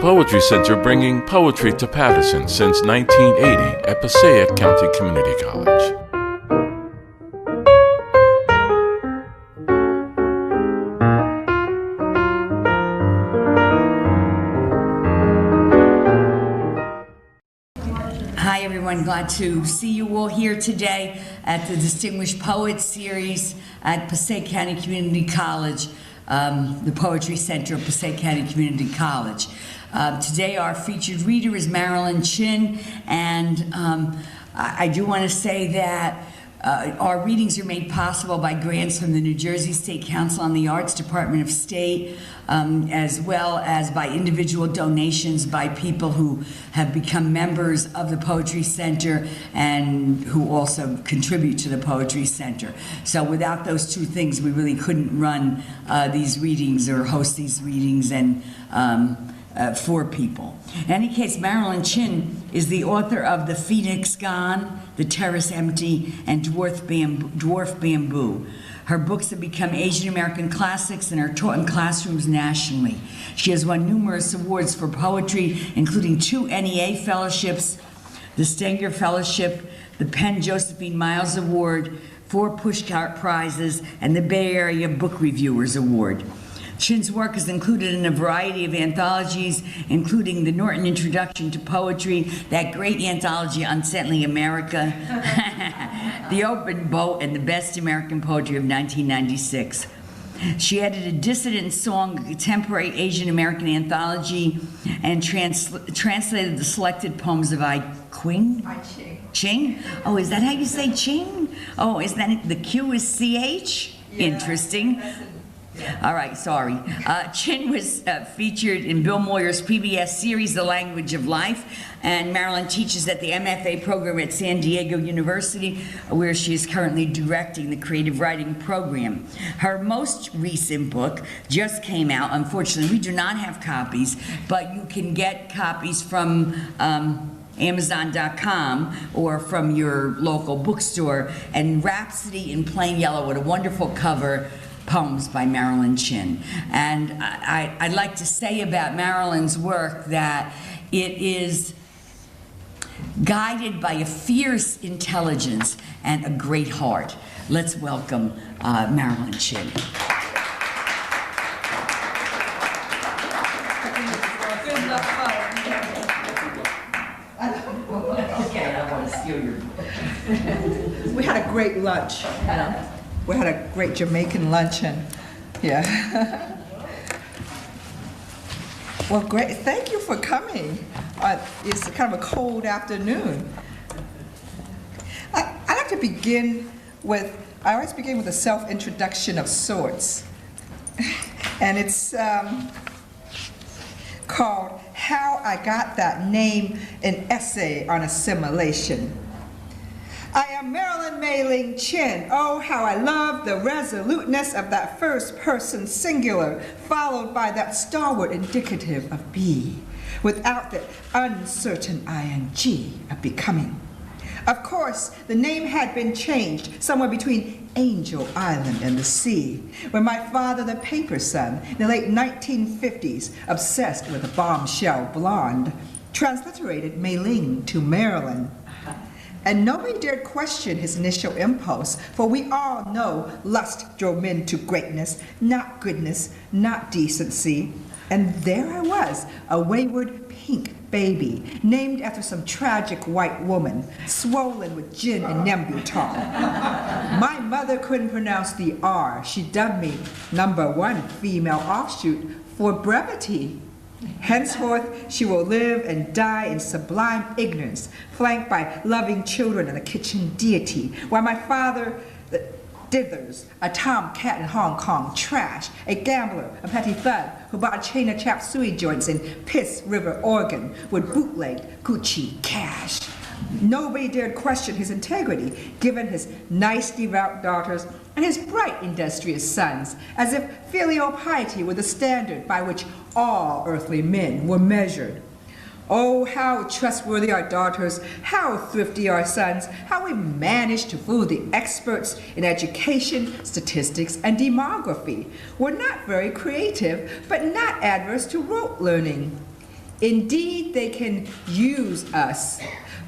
Poetry Center, bringing poetry to Patterson since 1980 at Passaic County Community College. Hi everyone, glad to see you all here today at the Distinguished Poets Series at Passaic County Community College, the Poetry Center of Passaic County Community College. Today our featured reader is Marilyn Chin, and I do want to say that our readings are made possible by grants from the New Jersey State Council on the Arts, Department of State, as well as by individual donations by people who have become members of the Poetry Center and who also contribute to the Poetry Center. So without those two things, we really couldn't run these readings or host these readings and for people. In any case, Marilyn Chin is the author of The Phoenix Gone, The Terrace Empty, and Dwarf Bamboo. Her books have become Asian American classics and are taught in classrooms nationally. She has won numerous awards for poetry, including 2 NEA fellowships, the Stenger Fellowship, the Penn Josephine Miles Award, 4 Pushcart Prizes, and the Bay Area Book Reviewers Award. Chin's work is included in a variety of anthologies, including the Norton Introduction to Poetry, that great anthology Unsettling America, The Open Boat, and the Best American Poetry of 1996. She edited Dissident Song, a contemporary Asian American anthology, and translated the selected poems of Haiku. Ching? Oh, is that how you say Ching? Oh, is that the Q is CH? Yeah. Interesting. All right, sorry. Chin was featured in Bill Moyer's PBS series, The Language of Life, and Marilyn teaches at the MFA program at San Diego University, where she is currently directing the creative writing program. Her most recent book just came out. Unfortunately, we do not have copies, but you can get copies from Amazon.com or from your local bookstore, and Rhapsody in Plain Yellow, with a wonderful cover, poems by Marilyn Chin. And I'd like to say about Marilyn's work that it is guided by a fierce intelligence and a great heart. Let's welcome Marilyn Chin. Good luck. Okay, I want to steal your book. We had a great lunch. We had a great Jamaican luncheon. Yeah. Well, great. Thank you for coming. It's kind of a cold afternoon. I like to begin with, I always begin with a self-introduction of sorts. And it's called How I Got That Name, an Essay on Assimilation. I am Marilyn Chin. Oh, how I love the resoluteness of that first person singular, followed by that stalwart indicative of be, without the uncertain ing of becoming. Of course, the name had been changed somewhere between Angel Island and the sea, when my father, the paper son, in the late 1950s, obsessed with a bombshell blonde, transliterated Mei-Ling to Marilyn. And nobody dared question his initial impulse, for we all know lust drove men to greatness, not goodness, not decency. And there I was, a wayward pink baby, named after some tragic white woman, swollen with gin and Nembutal. My mother couldn't pronounce the R. She dubbed me #1 female offshoot for brevity. Henceforth, she will live and die in sublime ignorance, flanked by loving children and a kitchen deity, while my father, Dithers, a tomcat in Hong Kong, trash, a gambler, a petty thug who bought a chain of chop suey joints in Piss River, Oregon, would bootleg Gucci cash. Nobody dared question his integrity, given his nice, devout daughters and his bright, industrious sons, as if filial piety were the standard by which all earthly men were measured. Oh, how trustworthy our daughters, how thrifty our sons, how we managed to fool the experts in education, statistics, and demography. We're not very creative, but not adverse to rote learning. Indeed, they can use us.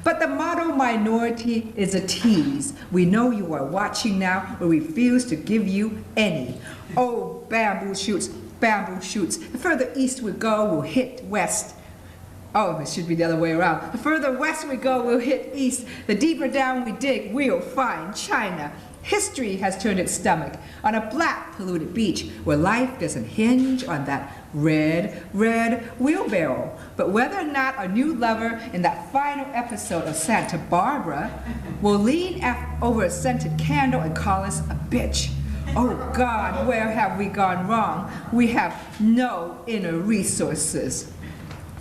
But the model minority is a tease. We know you are watching now, but we refuse to give you any. Oh, bamboo shoots, bamboo shoots. The further east we go, we'll hit west. Oh, it should be the other way around. The further west we go, we'll hit east. The deeper down we dig, we'll find China. History has turned its stomach on a black, polluted beach where life doesn't hinge on that red wheelbarrow. But whether or not a new lover in that final episode of Santa Barbara will lean over a scented candle and call us a bitch. Oh God, where have we gone wrong? We have no inner resources.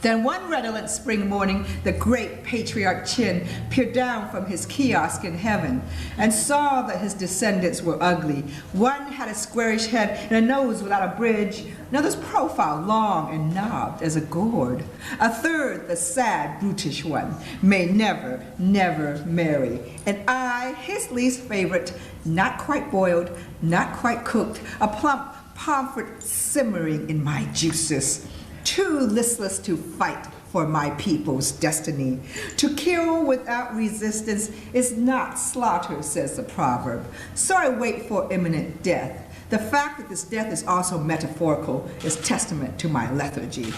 Then one redolent spring morning, the great patriarch Chin peered down from his kiosk in heaven and saw that his descendants were ugly. One had a squarish head and a nose without a bridge. Another's profile long and knobbed as a gourd. A third, the sad, brutish one, may never, never marry. And I, his least favorite, not quite boiled, not quite cooked, a plump pomfret simmering in my juices. Too listless to fight for my people's destiny. To kill without resistance is not slaughter, says the proverb. So I wait for imminent death. The fact that this death is also metaphorical is testament to my lethargy.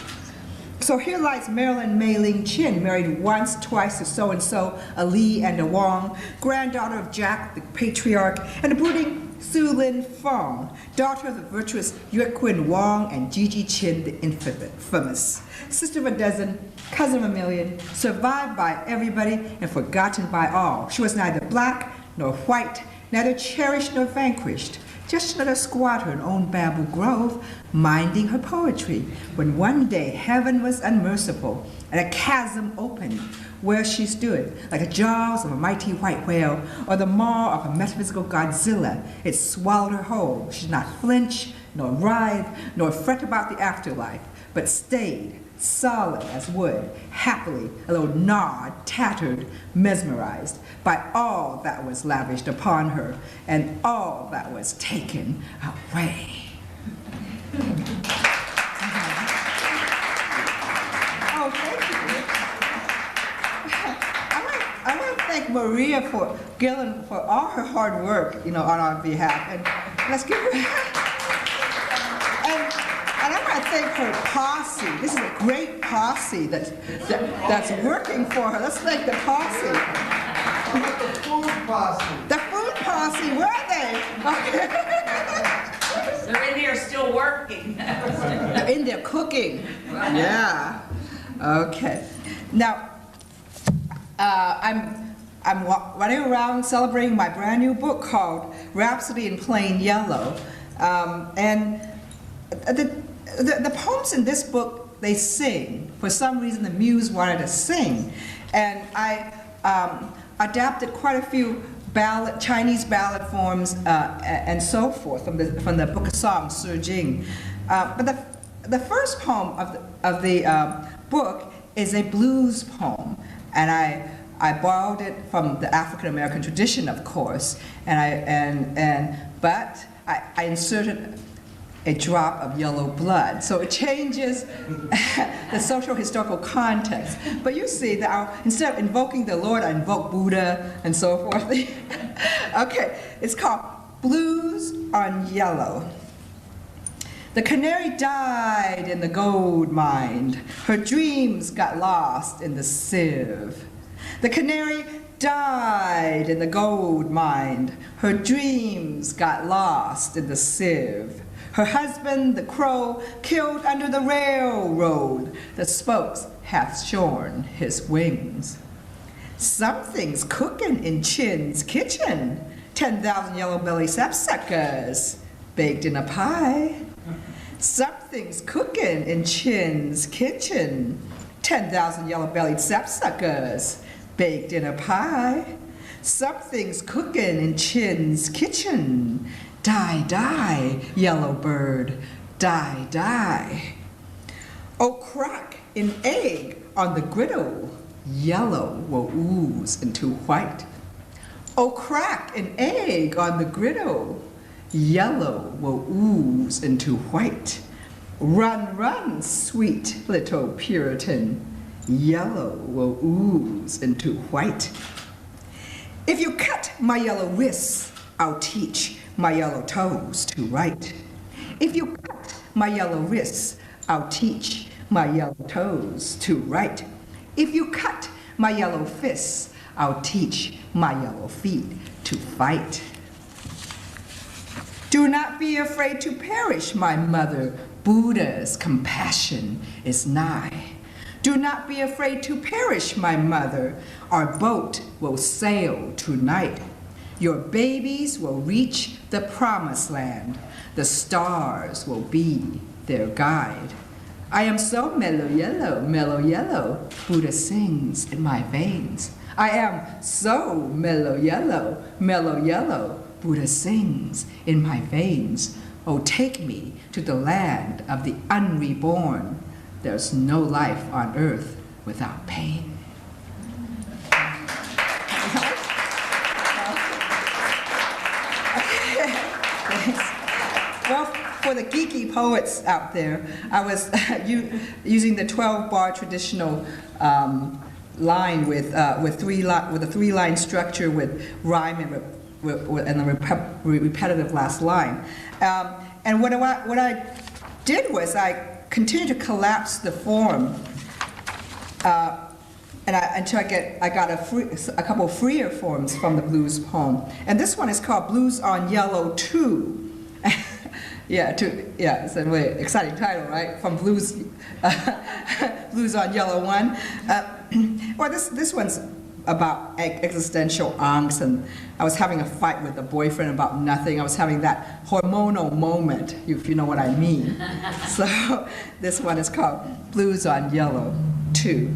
So here lies Marilyn Chin, married once, twice to so-and-so, a Lee and a Wong, granddaughter of Jack the patriarch, and a brooding Su Lin Fong, daughter of the virtuous Yue Quin Wong and Gigi Chin the infamous, sister of a dozen, cousin of a million, survived by everybody and forgotten by all. She was neither black nor white, neither cherished nor vanquished, just another squatter in own Bamboo Grove, minding her poetry, when one day heaven was unmerciful and a chasm opened where she stood, like the jaws of a mighty white whale or the maw of a metaphysical Godzilla. It swallowed her whole. She did not flinch, nor writhe, nor fret about the afterlife, but stayed solid as wood, happily, although gnawed, tattered, mesmerized by all that was lavished upon her and all that was taken away. Oh, thank you. I want to thank Maria Gillen for all her hard work, on our behalf, and let's give her. And I want to thank her posse. This is a great posse that's working for her. Let's thank the posse. The food posse. The food posse, where are they? They're in there still working. They're in there cooking. Yeah. Okay. Now, I'm running around celebrating my brand new book called Rhapsody in Plain Yellow, and the poems in this book, they sing. For some reason, the muse wanted to sing, and I adapted quite a few Chinese ballad forms and so forth from the Book of Songs, Shi Jing. But the first poem of the book is a blues poem, and I borrowed it from the African American tradition, of course, but I inserted a drop of yellow blood, so it changes the social historical context. But you see that instead of invoking the Lord, I invoke Buddha and so forth. Okay, it's called Blues on Yellow. The canary died in the gold mine. Her dreams got lost in the sieve. The canary died in the gold mine. Her dreams got lost in the sieve. Her husband, the crow, killed under the railroad. The spokes hath shorn his wings. Something's cooking in Chin's kitchen. 10,000 yellow-bellied sapsuckers baked in a pie. Something's cooking in Chin's kitchen. 10,000 yellow-bellied sapsuckers baked in a pie. Something's cooking in Chin's kitchen. Die, die, yellow bird, die, die. Oh, crack an egg on the griddle. Yellow will ooze into white. Oh, crack an egg on the griddle. Yellow will ooze into white. Run, run, sweet little Puritan. Yellow will ooze into white. If you cut my yellow wrists, I'll teach my yellow toes to write. If you cut my yellow wrists, I'll teach my yellow toes to write. If you cut my yellow fists, I'll teach my yellow feet to fight. Do not be afraid to perish, my mother. Buddha's compassion is nigh. Do not be afraid to perish, my mother. Our boat will sail tonight. Your babies will reach the promised land. The stars will be their guide. I am so mellow yellow, Buddha sings in my veins. I am so mellow yellow, Buddha sings in my veins. Oh, take me to the land of the unreborn. There's no life on earth without pain. Well, for the geeky poets out there, I was using the 12-bar traditional line with a three-line structure with rhyme and the repetitive last line. And what I did was I continued to collapse the form until I got a couple freer forms from the blues poem. And this one is called Blues on Yellow 2. It's a really exciting title, right? From Blues, Blues on Yellow 1. Well, this one's about existential angst, and I was having a fight with a boyfriend about nothing. I was having that hormonal moment, if you know what I mean. So this one is called Blues on Yellow 2.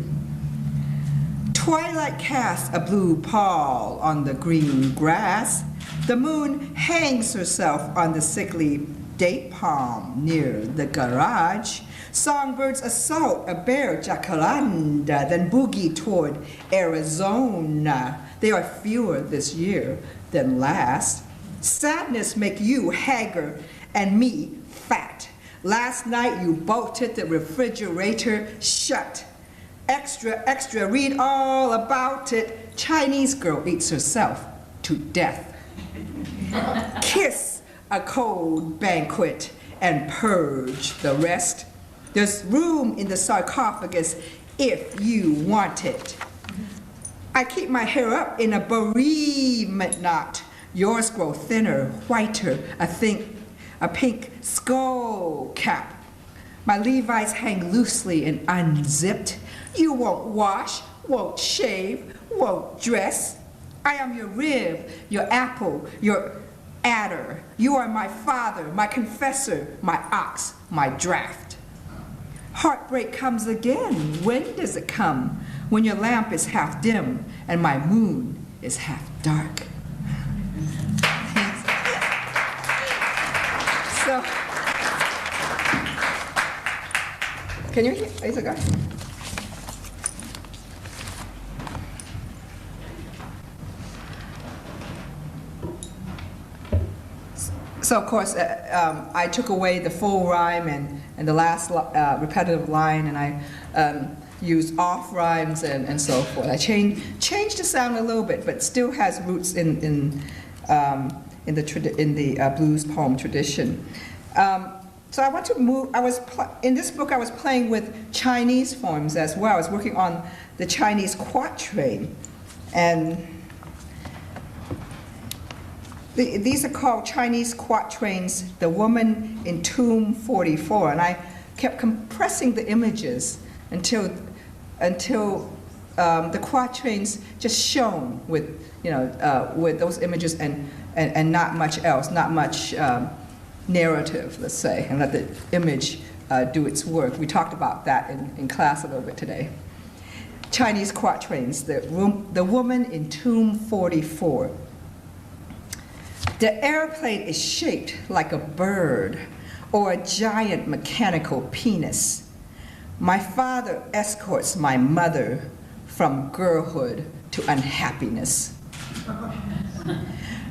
Twilight casts a blue pall on the green grass. The moon hangs herself on the sickly date palm near the garage. Songbirds assault a bare jacaranda, then boogie toward Arizona. They are fewer this year than last. Sadness make you haggard and me fat. Last night you bolted the refrigerator shut. Extra, extra, read all about it. Chinese girl eats herself to death. Kiss a cold banquet and purge the rest. There's room in the sarcophagus if you want it. I keep my hair up in a bereavement knot. Yours grow thinner, whiter, a pink skull cap. My Levi's hang loosely and unzipped. You won't wash, won't shave, won't dress. I am your rib, your apple, your adder. You are my father, my confessor, my ox, my draft. Heartbreak comes again. When does it come? When your lamp is half dim and my moon is half dark. So, can you hear? Is it good? So of course, I took away the full rhyme and the last repetitive line, and I used off rhymes and so forth. I changed the sound a little bit, but still has roots in the blues poem tradition. So I want to move. In this book I was playing with Chinese forms as well. I was working on the Chinese quatrain, and these are called Chinese quatrains, The Woman in Tomb 44, and I kept compressing the images until the quatrains just shone with with those images and not much else, not much narrative, let's say, and let the image do its work. We talked about that in class a little bit today. Chinese quatrains, The Woman in Tomb 44. The airplane is shaped like a bird or a giant mechanical penis. My father escorts my mother from girlhood to unhappiness.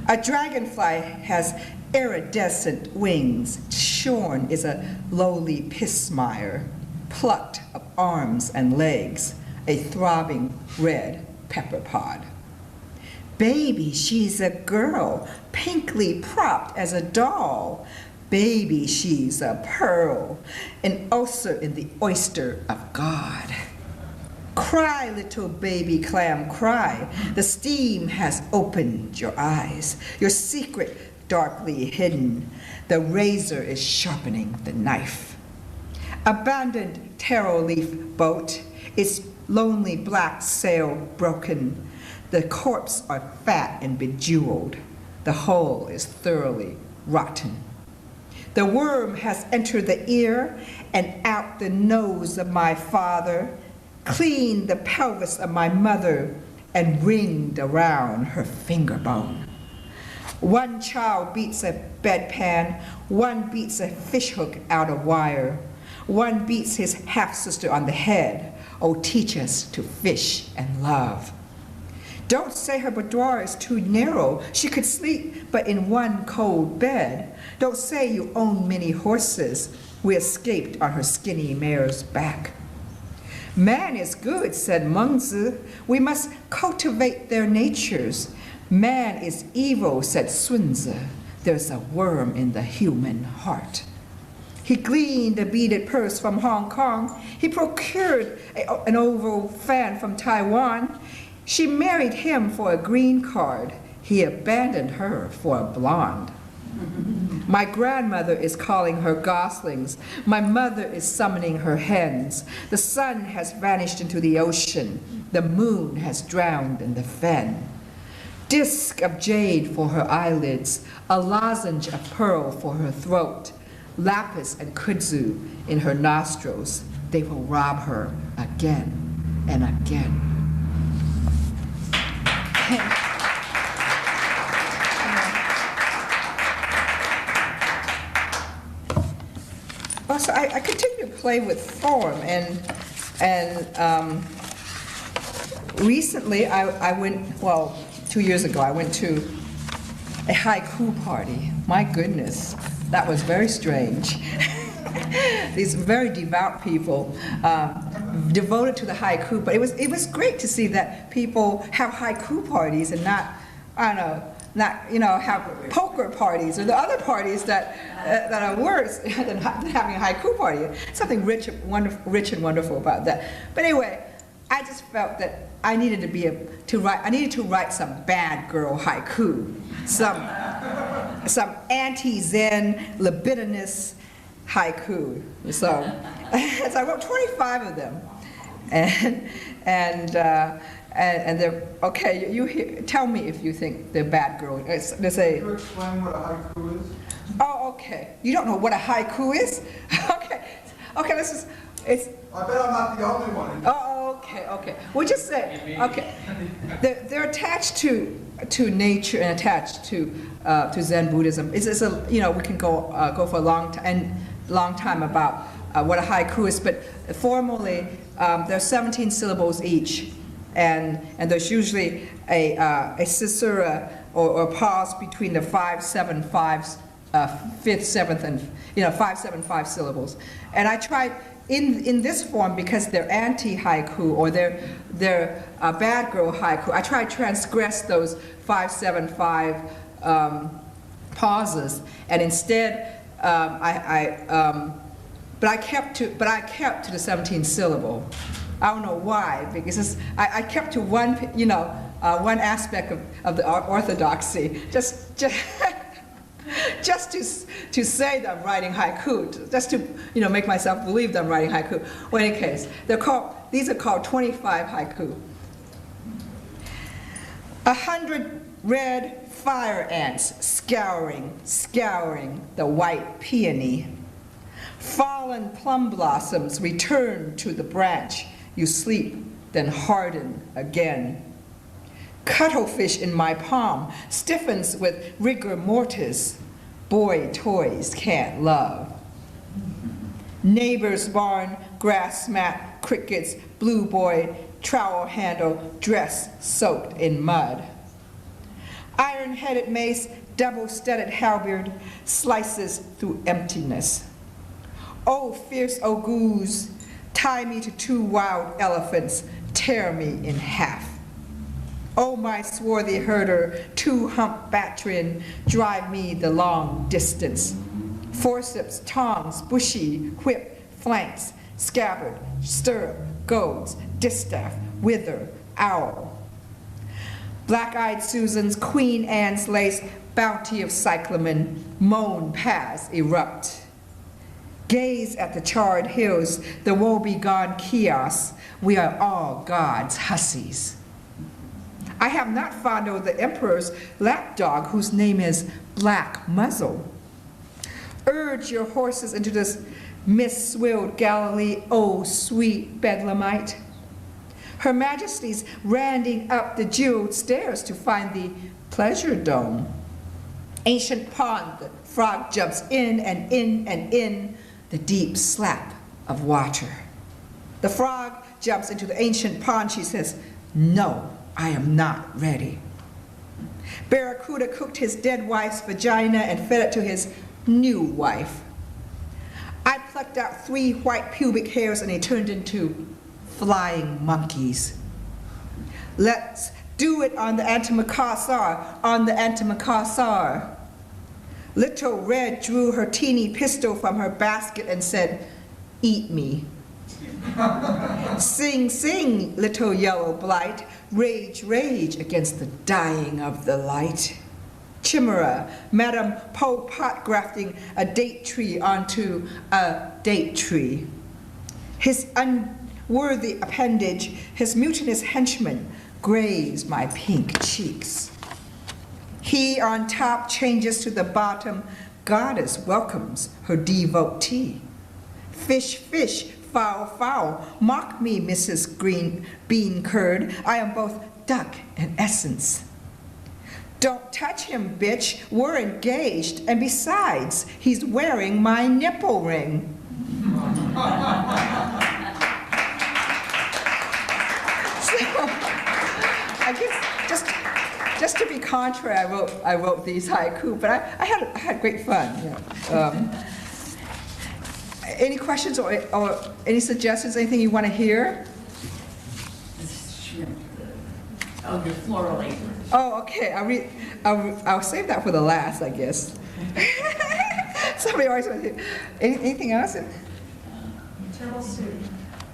A dragonfly has iridescent wings. Shorn is a lowly pismire, plucked of arms and legs, a throbbing red pepper pod. Baby, she's a girl, pinkly propped as a doll. Baby, she's a pearl, an ulcer in the oyster of God. Cry, little baby clam, cry. The steam has opened your eyes, your secret darkly hidden. The razor is sharpening the knife. Abandoned taro leaf boat, its lonely black sail broken. The corpses are fat and bejeweled. The hull is thoroughly rotten. The worm has entered the ear and out the nose of my father, cleaned the pelvis of my mother, and ringed around her finger bone. One child beats a bedpan, one beats a fishhook out of wire, one beats his half-sister on the head. Oh, teach us to fish and love. Don't say her boudoir is too narrow. She could sleep but in one cold bed. Don't say you own many horses. We escaped on her skinny mare's back. Man is good, said Mengzi. We must cultivate their natures. Man is evil, said Sunzi. There's a worm in the human heart. He gleaned a beaded purse from Hong Kong. He procured an oval fan from Taiwan. She married him for a green card. He abandoned her for a blonde. My grandmother is calling her goslings. My mother is summoning her hens. The sun has vanished into the ocean. The moon has drowned in the fen. Disk of jade for her eyelids, a lozenge of pearl for her throat, lapis and kudzu in her nostrils. They will rob her again and again. Also, I continue to play with form, and recently I went, well, 2 years ago, I went to a haiku party. My goodness, that was very strange. These very devout people devoted to the haiku, but it was great to see that people have haiku parties and not, I don't know, have poker parties or the other parties that are worse than having a haiku party. Something rich and wonderful about that. But anyway, I just felt that I needed to write some bad girl haiku, some anti-Zen, libidinous haiku. So I wrote 25 of them, and they're okay. You tell me if you think they're bad girl. They say. Can you explain what a haiku is? Oh, okay. You don't know what a haiku is? Okay. Let's just. I bet I'm not the only one. Oh, okay. We'll just say. Okay. They're attached to nature and attached to Zen Buddhism. It's a we can go for a long time about what a haiku is, but formally there are 17 syllables each. And there's usually a caesura or a pause between the 5, 7, 5, 5th, 7th, and 5, 7, 5 syllables. And I tried in this form because they're anti-haiku or they're bad girl haiku. I tried to transgress those 5, 7, 5 pauses, and instead but I kept to the 17th syllable. I don't know why, because I kept to one aspect of the orthodoxy, just to say that I'm writing haiku, just to make myself believe that I'm writing haiku. Well, in any case, these are called 25 haiku. 100 red fire ants scouring the white peony. Fallen plum blossoms return to the branch. You sleep, then harden again. Cuttlefish in my palm stiffens with rigor mortis. Boy toys can't love. Neighbor's barn, grass mat, crickets, blue boy, trowel handle, dress soaked in mud. Iron-headed mace, double-studded halberd, slices through emptiness. Oh, fierce Oguz, tie me to 2 wild elephants, tear me in half. Oh, my swarthy herder, 2 hump Quatrains, drive me the long distance. Forceps, tongs, bushy, whip, flanks, scabbard, stirrup, goads, distaff, wither, owl. Black-eyed Susan's, Queen Anne's lace, bounty of cyclamen, moan paths erupt. Gaze at the charred hills, the woe-begone kiosks, we are all God's hussies. I have not fondled the emperor's lapdog, whose name is Black Muzzle. Urge your horses into this mist-swilled Galilee, oh sweet Bedlamite. Her Majesty's randing up the jeweled stairs to find the pleasure dome. Ancient pond, the frog jumps in and in and in, the deep slap of water. The frog jumps into the ancient pond, she says, no, I am not ready. Barracuda cooked his dead wife's vagina and fed it to his new wife. I plucked out 3 white pubic hairs and they turned into flying monkeys. Let's do it on the antimacassar, on the antimacassar. Little Red drew her teeny pistol from her basket and said, eat me. Sing, sing, little yellow blight, rage, rage against the dying of the light. Chimera, Madame Pol Pot grafting a date tree onto a date tree. His unworthy appendage, his mutinous henchman, graze my pink cheeks. He on top changes to the bottom, goddess welcomes her devotee. Fish, fish, fowl, fowl, mock me, Mrs. Green Bean Curd, I am both duck and essence. Don't touch him, bitch, we're engaged, and besides, he's wearing my nipple ring. I guess just to be contrary, I wrote these haiku, but I had great fun. Yeah. Any questions or any suggestions? Anything you want to hear? Oh, the floral apron. Oh, okay. I'll save that for the last, I guess. Somebody always wants to hear. Anything else? Turtle soup.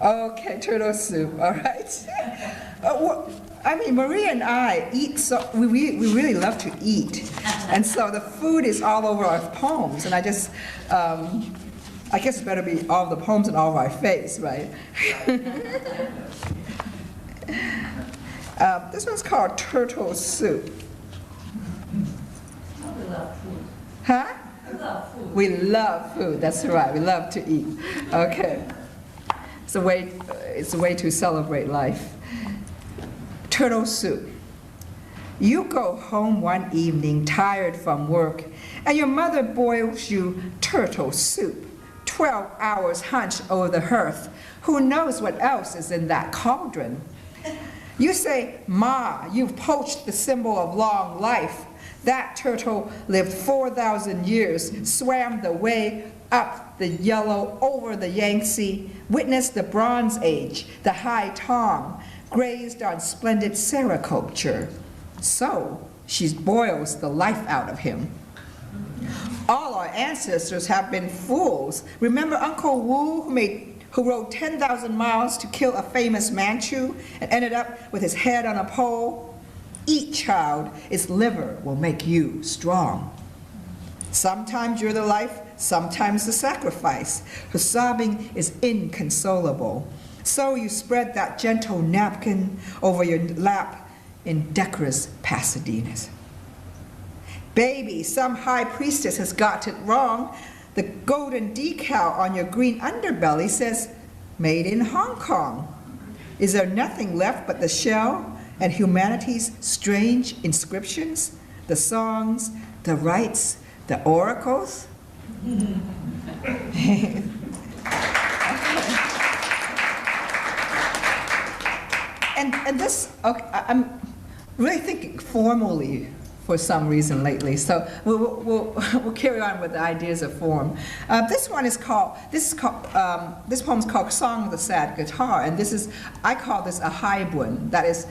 Okay, turtle soup. All right. Well, I mean, Maria and I eat, so we really love to eat, and so the food is all over our poems, and I guess it better be all the poems and all of our face, right? This one's called Turtle Soup. We love food. Huh? We love food. We love food, that's right, we love to eat. Okay. It's a way to celebrate life. Turtle soup. You go home one evening tired from work, and your mother boils you turtle soup. 12 hours hunched over the hearth. Who knows what else is in that cauldron? You say, Ma, you've poached the symbol of long life. That turtle lived 4,000 years, swam the way up the Yellow, over the Yangtze, witnessed the Bronze Age, the High Tong, grazed on splendid sericulture. So she boils the life out of him. All our ancestors have been fools. Remember Uncle Wu, who rode 10,000 miles to kill a famous Manchu and ended up with his head on a pole? Eat, child, its liver will make you strong. Sometimes you're the life, sometimes the sacrifice. Her sobbing is inconsolable. So you spread that gentle napkin over your lap in decorous Pasadenas. Baby, some high priestess has got it wrong. The golden decal on your green underbelly says, made in Hong Kong. Is there nothing left but the shell and humanity's strange inscriptions, the songs, the rites, the oracles? And this, okay, I'm really thinking formally for some reason lately. So we'll carry on with the ideas of form. This poem's called Song of the Sad Guitar, and I call this a haibun. That is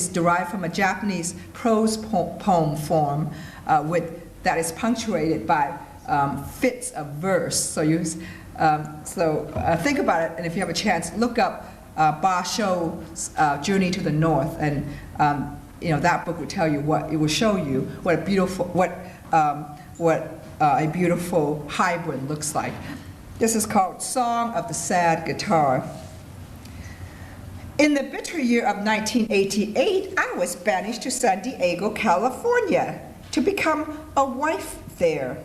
derived from a Japanese prose poem form that is punctuated by fits of verse. So think about it, and if you have a chance, look up Basho's Journey to the North, and that book will tell you what a beautiful haibun looks like. This is called Song of the Sad Guitar. In the bitter year of 1988, I was banished to San Diego, California, to become a wife there.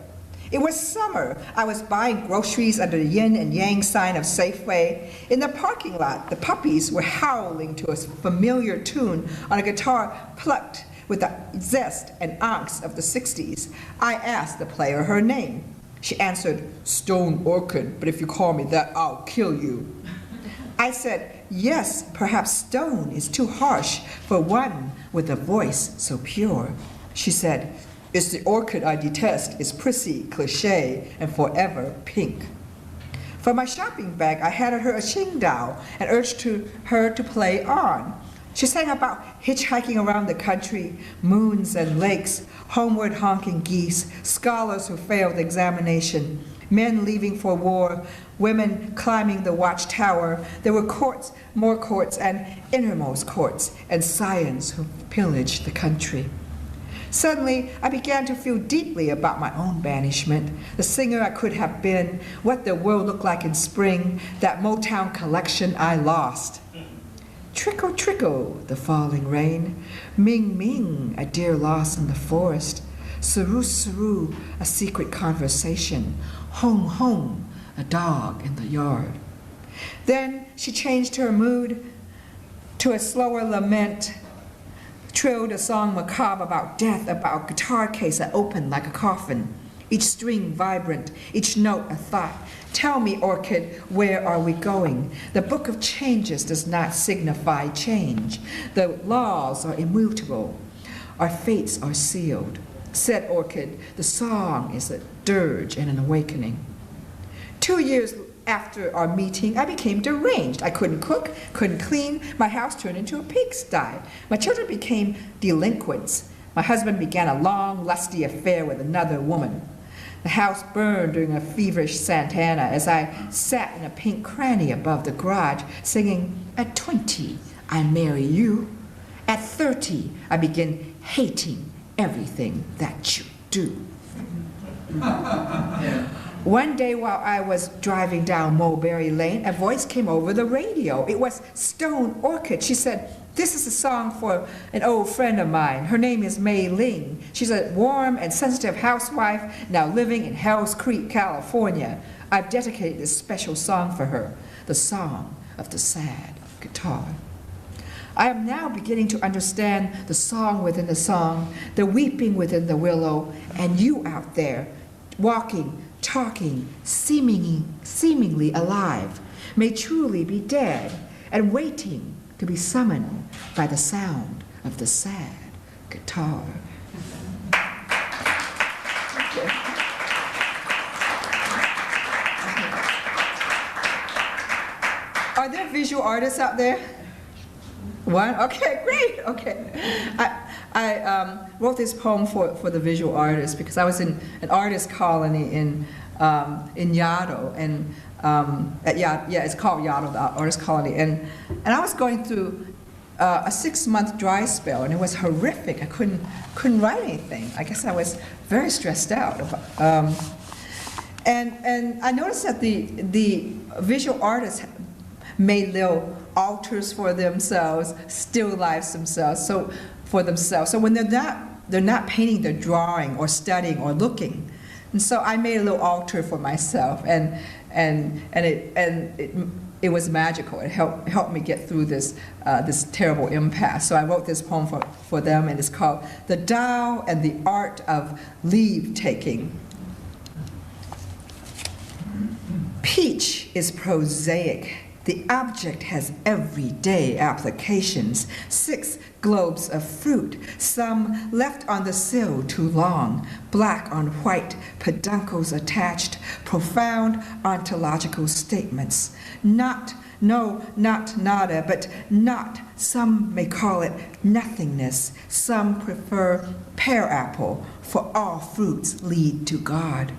It was summer. I was buying groceries under the yin and yang sign of Safeway. In the parking lot, the puppies were howling to a familiar tune on a guitar plucked with the zest and angst of the 60s. I asked the player her name. She answered, "Stone Orchid, but if you call me that, I'll kill you." I said, "Yes, perhaps stone is too harsh for one with a voice so pure." She said, "It's the orchid I detest. It's prissy, cliché, and forever pink." For my shopping bag, I handed her a Qingdao and urged her to play on. She sang about hitchhiking around the country, moons and lakes, homeward honking geese, scholars who failed the examination, men leaving for war, women climbing the watchtower. There were courts, more courts, and innermost courts, and scions who pillaged the country. Suddenly, I began to feel deeply about my own banishment, the singer I could have been, what the world looked like in spring, that Motown collection I lost. Trickle, trickle, the falling rain. Ming, ming, a deer lost in the forest. Saru, saru, a secret conversation. Home, home, a dog in the yard. Then she changed her mood to a slower lament, trilled a song macabre about death, about a guitar case that opened like a coffin, each string vibrant, each note a thought. Tell me, orchid, where are we going? The book of changes does not signify change. The laws are immutable. Our fates are sealed. Said orchid, the song is a dirge and an awakening. 2 years after our meeting, I became deranged. I couldn't cook, couldn't clean. My house turned into a pigsty. My children became delinquents. My husband began a long, lusty affair with another woman. The house burned during a feverish Santana as I sat in a pink cranny above the garage singing, "At 20, I marry you. At 30, I begin hating everything that you do." One day while I was driving down Mulberry Lane, a voice came over the radio. It was Stone Orchid. She said, "This is a song for an old friend of mine. Her name is Mei Ling. She's a warm and sensitive housewife now living in Hells Creek, California. I've dedicated this special song for her, the Song of the Sad Guitar." I am now beginning to understand the song within the song, the weeping within the willow, and you out there, walking, talking, seemingly alive, may truly be dead and waiting to be summoned by the sound of the sad guitar. Are there visual artists out there? One? Okay, great. Okay. I wrote this poem for the visual artists because I was in an artist colony in Yaddo, and it's called Yaddo, the artist colony, and I was going through a 6-month dry spell, and it was horrific. I couldn't write anything. I guess I was very stressed out. And I noticed that the visual artists made little altars for themselves, still lives themselves, so when they're not painting, they're drawing or studying or looking. And so I made a little altar for myself, and it was magical. It helped me get through this terrible impasse. So I wrote this poem for them, and it's called "The Tao and the Art of Leave Taking." Peach is prosaic, The object has everyday applications. 6 globes of fruit, some left on the sill too long, black on white, peduncles attached, profound ontological statements. Not, no, not nada, but not. Some may call it nothingness. Some prefer pear apple, for all fruits lead to God.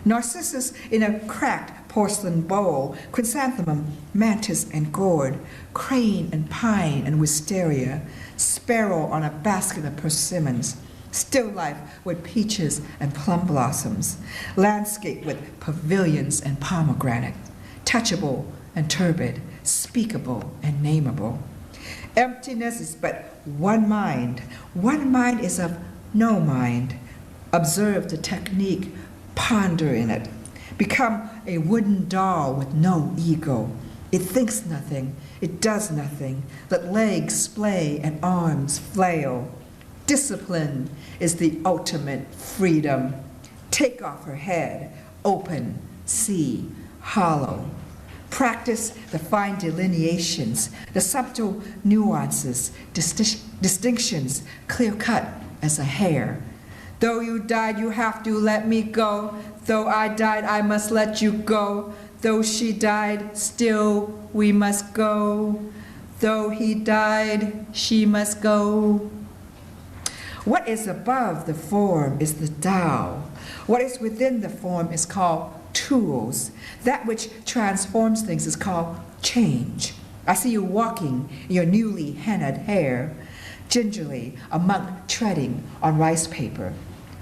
Narcissus in a cracked porcelain bowl, chrysanthemum, mantis and gourd, crane and pine and wisteria, sparrow on a basket of persimmons, still life with peaches and plum blossoms, landscape with pavilions and pomegranate, touchable and turbid, speakable and nameable. Emptiness is but one mind. One mind is of no mind. Observe the technique, ponder in it. Become a wooden doll with no ego. It thinks nothing, it does nothing. Let legs splay and arms flail. Discipline is the ultimate freedom. Take off her head, open, see, hollow. Practice the fine delineations, the subtle nuances, distinctions, clear-cut as a hair. Though you died, you have to let me go. Though I died, I must let you go. Though she died, still we must go. Though he died, she must go. What is above the form is the Tao. What is within the form is called tools. That which transforms things is called change. I see you walking in your newly hennaed hair, gingerly, a monk treading on rice paper.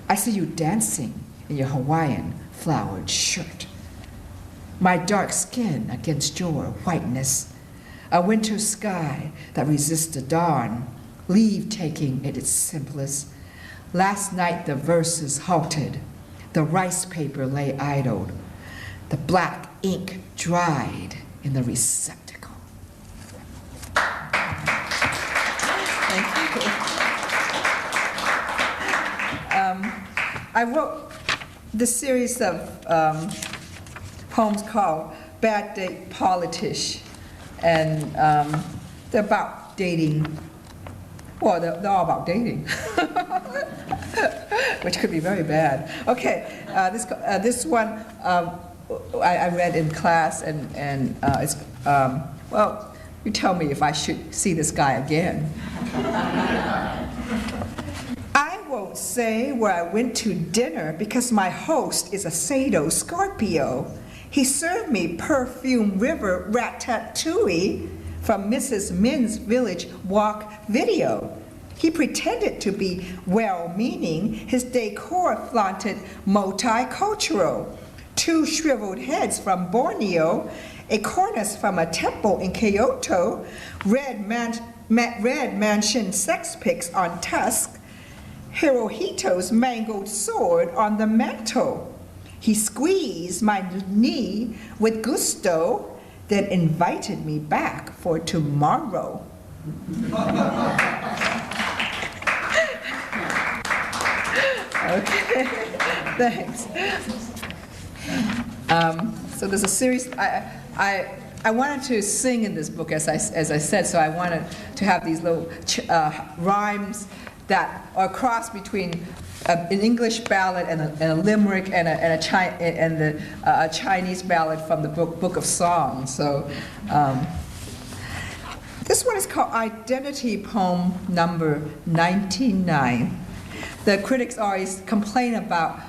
I see you dancing in your Hawaiian flowered shirt. My dark skin against your whiteness, a winter sky that resists the dawn, leave-taking at its simplest. Last night the verses halted, the rice paper lay idled, the black ink dried in the receptacle. Thank you. I wrote this series of poems called Bad Date Politish, and they're about dating. Well, they're all about dating, which could be very bad. Okay, this one I read in class, and it's, well, you tell me if I should see this guy again. I won't say where I went to dinner because my host is a Sado Scorpio. He served me perfume river ratatouille from Mrs. Min's Village Walk video. He pretended to be well-meaning. His decor flaunted multicultural. 2 shriveled heads from Borneo, a cornice from a temple in Kyoto, red mansion sex pics on tusk, Hirohito's mangled sword on the mantle. He squeezed my knee with gusto, then invited me back for tomorrow. Okay, thanks. So there's a series. I wanted to sing in this book, as I said, so I wanted to have these little rhymes that are a cross between an English ballad and a limerick and a Chinese ballad from the Book of Songs. So this one is called Identity Poem number 99. The critics always complain about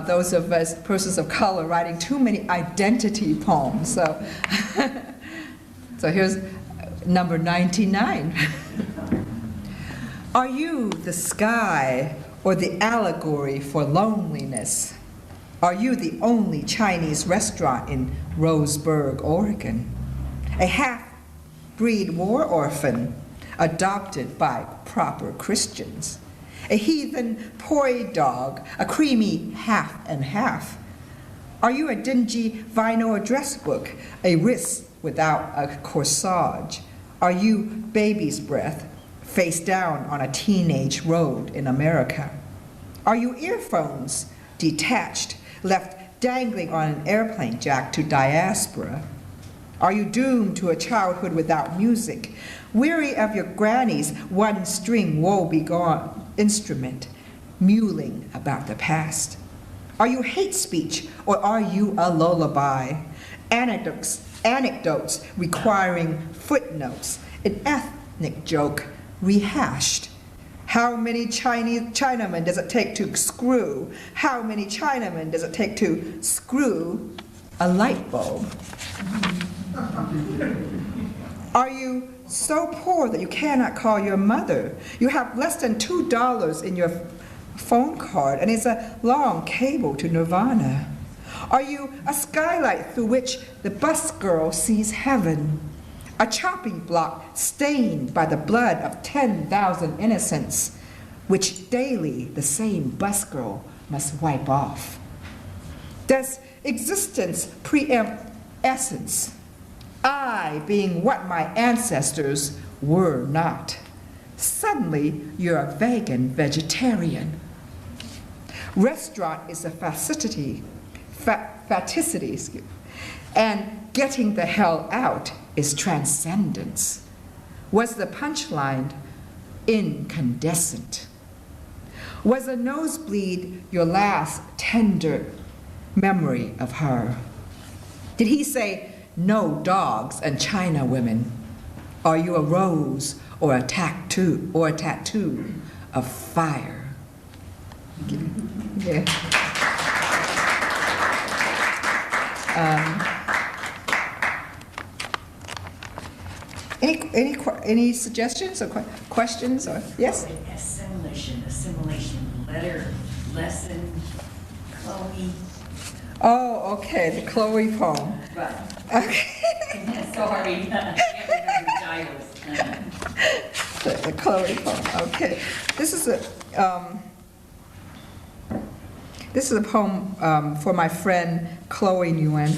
those of us persons of color writing too many identity poems. So, so here's number 99. Are you the sky or the allegory for loneliness? Are you the only Chinese restaurant in Roseburg, Oregon? A half-breed war orphan adopted by proper Christians? A heathen poi dog, a creamy half and half? Are you a dingy vinyl address book, a wrist without a corsage? Are you baby's breath, face down on a teenage road in America? Are you earphones, detached, left dangling on an airplane jack to diaspora? Are you doomed to a childhood without music? Weary of your granny's one-string woe-begone instrument, mewling about the past? Are you hate speech, or are you a lullaby? Anecdotes requiring footnotes, an ethnic joke rehashed. How many Chinamen does it take to screw? How many Chinamen does it take to screw a light bulb? Are you so poor that you cannot call your mother? You have less than $2 in your phone card, and it's a long cable to Nirvana. Are you a skylight through which the bus girl sees heaven? A chopping block stained by the blood of 10,000 innocents, which daily the same bus girl must wipe off? Does existence preempt essence? I being what my ancestors were not. Suddenly, you're a vegan vegetarian. Restaurant is a faticity, and getting the hell out is transcendence. Was the punchline incandescent? Was a nosebleed your last tender memory of her? Did he say, no dogs and China women? Are you a rose or a tattoo of fire? Yeah. Any suggestions or questions or yes? Assimilation, letter, lesson, Chloe. Oh, okay, the Chloe poem. Right. Okay. Sorry, I can't remember titles. The Chloe poem. Okay, this is a poem for my friend Chloe Nguyen,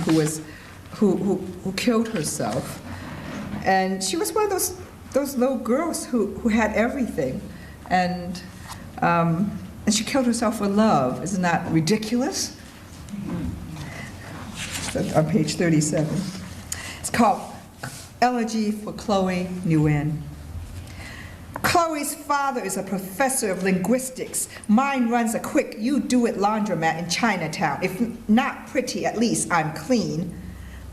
who killed herself, and she was one of those little girls who had everything, and she killed herself for love. Isn't that ridiculous? On page 37. It's called Elegy for Chloe Nguyen. Chloe's father is a professor of linguistics. Mine runs a quick you-do-it laundromat in Chinatown. If not pretty, at least I'm clean.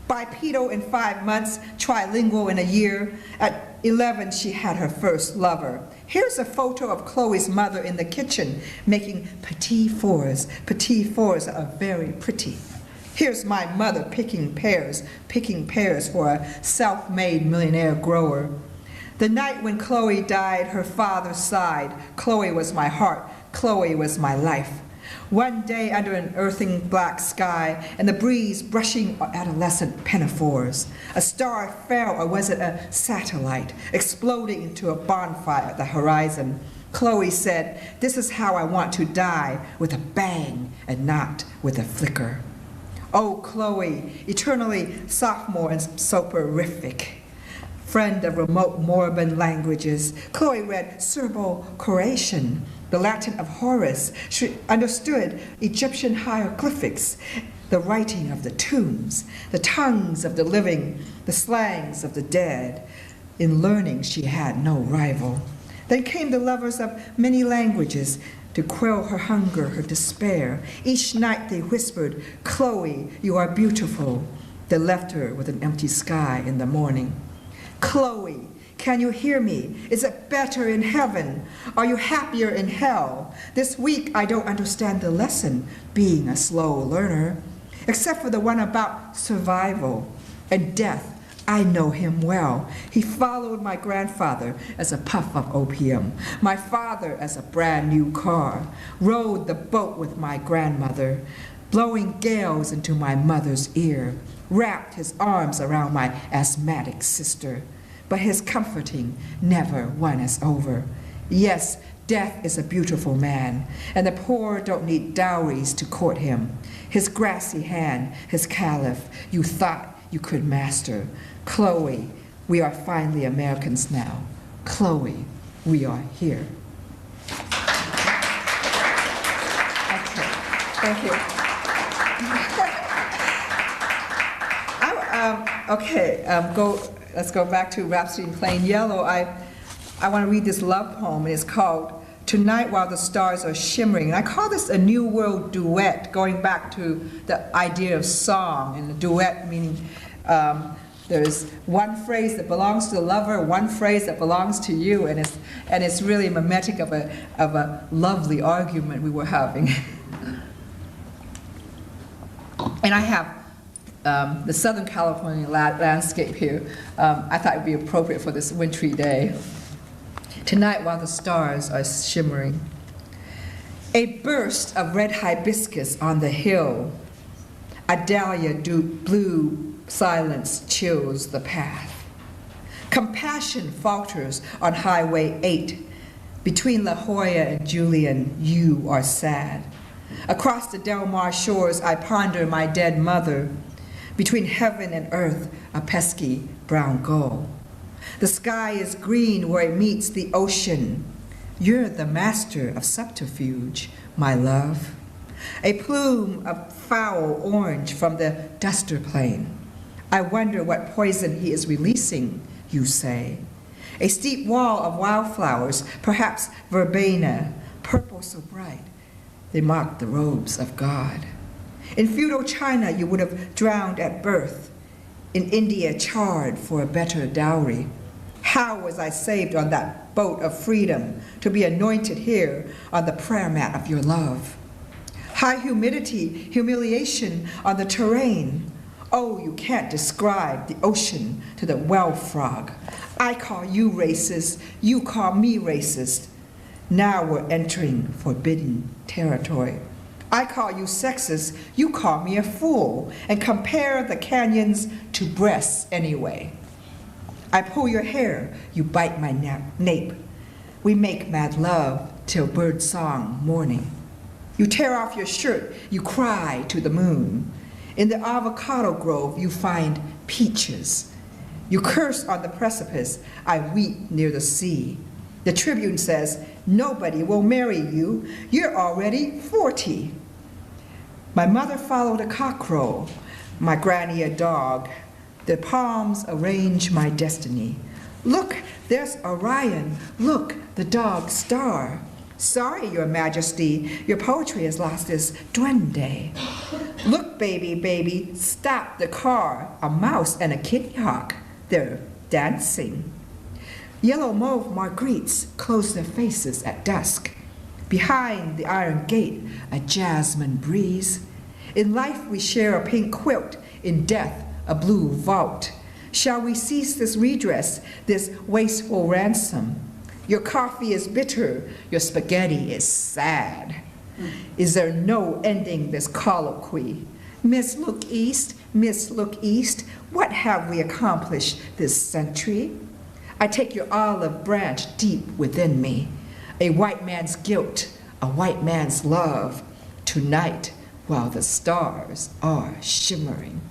Bipedal in 5 months, trilingual in a year. At 11, she had her first lover. Here's a photo of Chloe's mother in the kitchen making petit fours. Petit fours are very pretty. Here's my mother picking pears for a self-made millionaire grower. The night when Chloe died, her father sighed. Chloe was my heart. Chloe was my life. One day under an earthing black sky and the breeze brushing adolescent pinafores, a star fell, or was it a satellite, exploding into a bonfire at the horizon. Chloe said, "This is how I want to die, with a bang and not with a flicker." Oh, Chloe, eternally sophomore and soporific, friend of remote Moribund languages. Chloe read Serbo-Croatian, the Latin of Horace. She understood Egyptian hieroglyphics, the writing of the tombs, the tongues of the living, the slangs of the dead. In learning, she had no rival. Then came the lovers of many languages to quell her hunger, her despair. Each night they whispered, "Chloe, you are beautiful." They left her with an empty sky in the morning. Chloe, can you hear me? Is it better in heaven? Are you happier in hell? This week I don't understand the lesson, being a slow learner, except for the one about survival and death. I know him well. He followed my grandfather as a puff of opium, my father as a brand new car, rowed the boat with my grandmother, blowing gales into my mother's ear, wrapped his arms around my asthmatic sister. But his comforting never won us over. Yes, death is a beautiful man, and the poor don't need dowries to court him. His grassy hand, his caliph, you thought you could master. Chloe, we are finally Americans now. Chloe, we are here. Okay, thank you. Okay, let's go back to Rhapsody in Plain Yellow. I want to read this love poem, and it's called Tonight While the Stars Are Shimmering. And I call this a New World duet, going back to the idea of song, and a duet meaning there's one phrase that belongs to the lover, one phrase that belongs to you, and it's really mimetic of a lovely argument we were having. And I have the Southern California landscape here. I thought it would be appropriate for this wintry day. Tonight while the stars are shimmering. A burst of red hibiscus on the hill. A dahlia blue silence chills the path. Compassion falters on Highway 8. Between La Jolla and Julian, you are sad. Across the Del Mar shores, I ponder my dead mother. Between heaven and earth, a pesky brown gull. The sky is green where it meets the ocean. You're the master of subterfuge, my love. A plume of foul orange from the duster plane. I wonder what poison he is releasing, you say. A steep wall of wildflowers, perhaps verbena, purple so bright, they mock the robes of God. In feudal China, you would have drowned at birth. In India, charred for a better dowry. How was I saved on that boat of freedom to be anointed here on the prayer mat of your love? High humidity, humiliation on the terrain. Oh, you can't describe the ocean to the well frog. I call you racist, you call me racist. Now we're entering forbidden territory. I call you sexist, you call me a fool, and compare the canyons to breasts anyway. I pull your hair, you bite my nape. We make mad love till bird song morning. You tear off your shirt, you cry to the moon. In the avocado grove, you find peaches. You curse on the precipice, I weep near the sea. The Tribune says, nobody will marry you, you're already 40. My mother followed a cockerel, my granny a dog. The palms arrange my destiny. Look, there's Orion. Look, the dog star. Sorry, your majesty, your poetry has lost its duende. Look, baby, baby, stop the car. A mouse and a kitty hawk. They're dancing. Yellow mauve marguerites close their faces at dusk. Behind the iron gate, a jasmine breeze. In life we share a pink quilt, in death a blue vault. Shall we cease this redress, this wasteful ransom? Your coffee is bitter, your spaghetti is sad. Is there no ending this colloquy? Miss Look East, what have we accomplished this century? I take your olive branch deep within me. A white man's guilt, a white man's love, tonight while the stars are shimmering.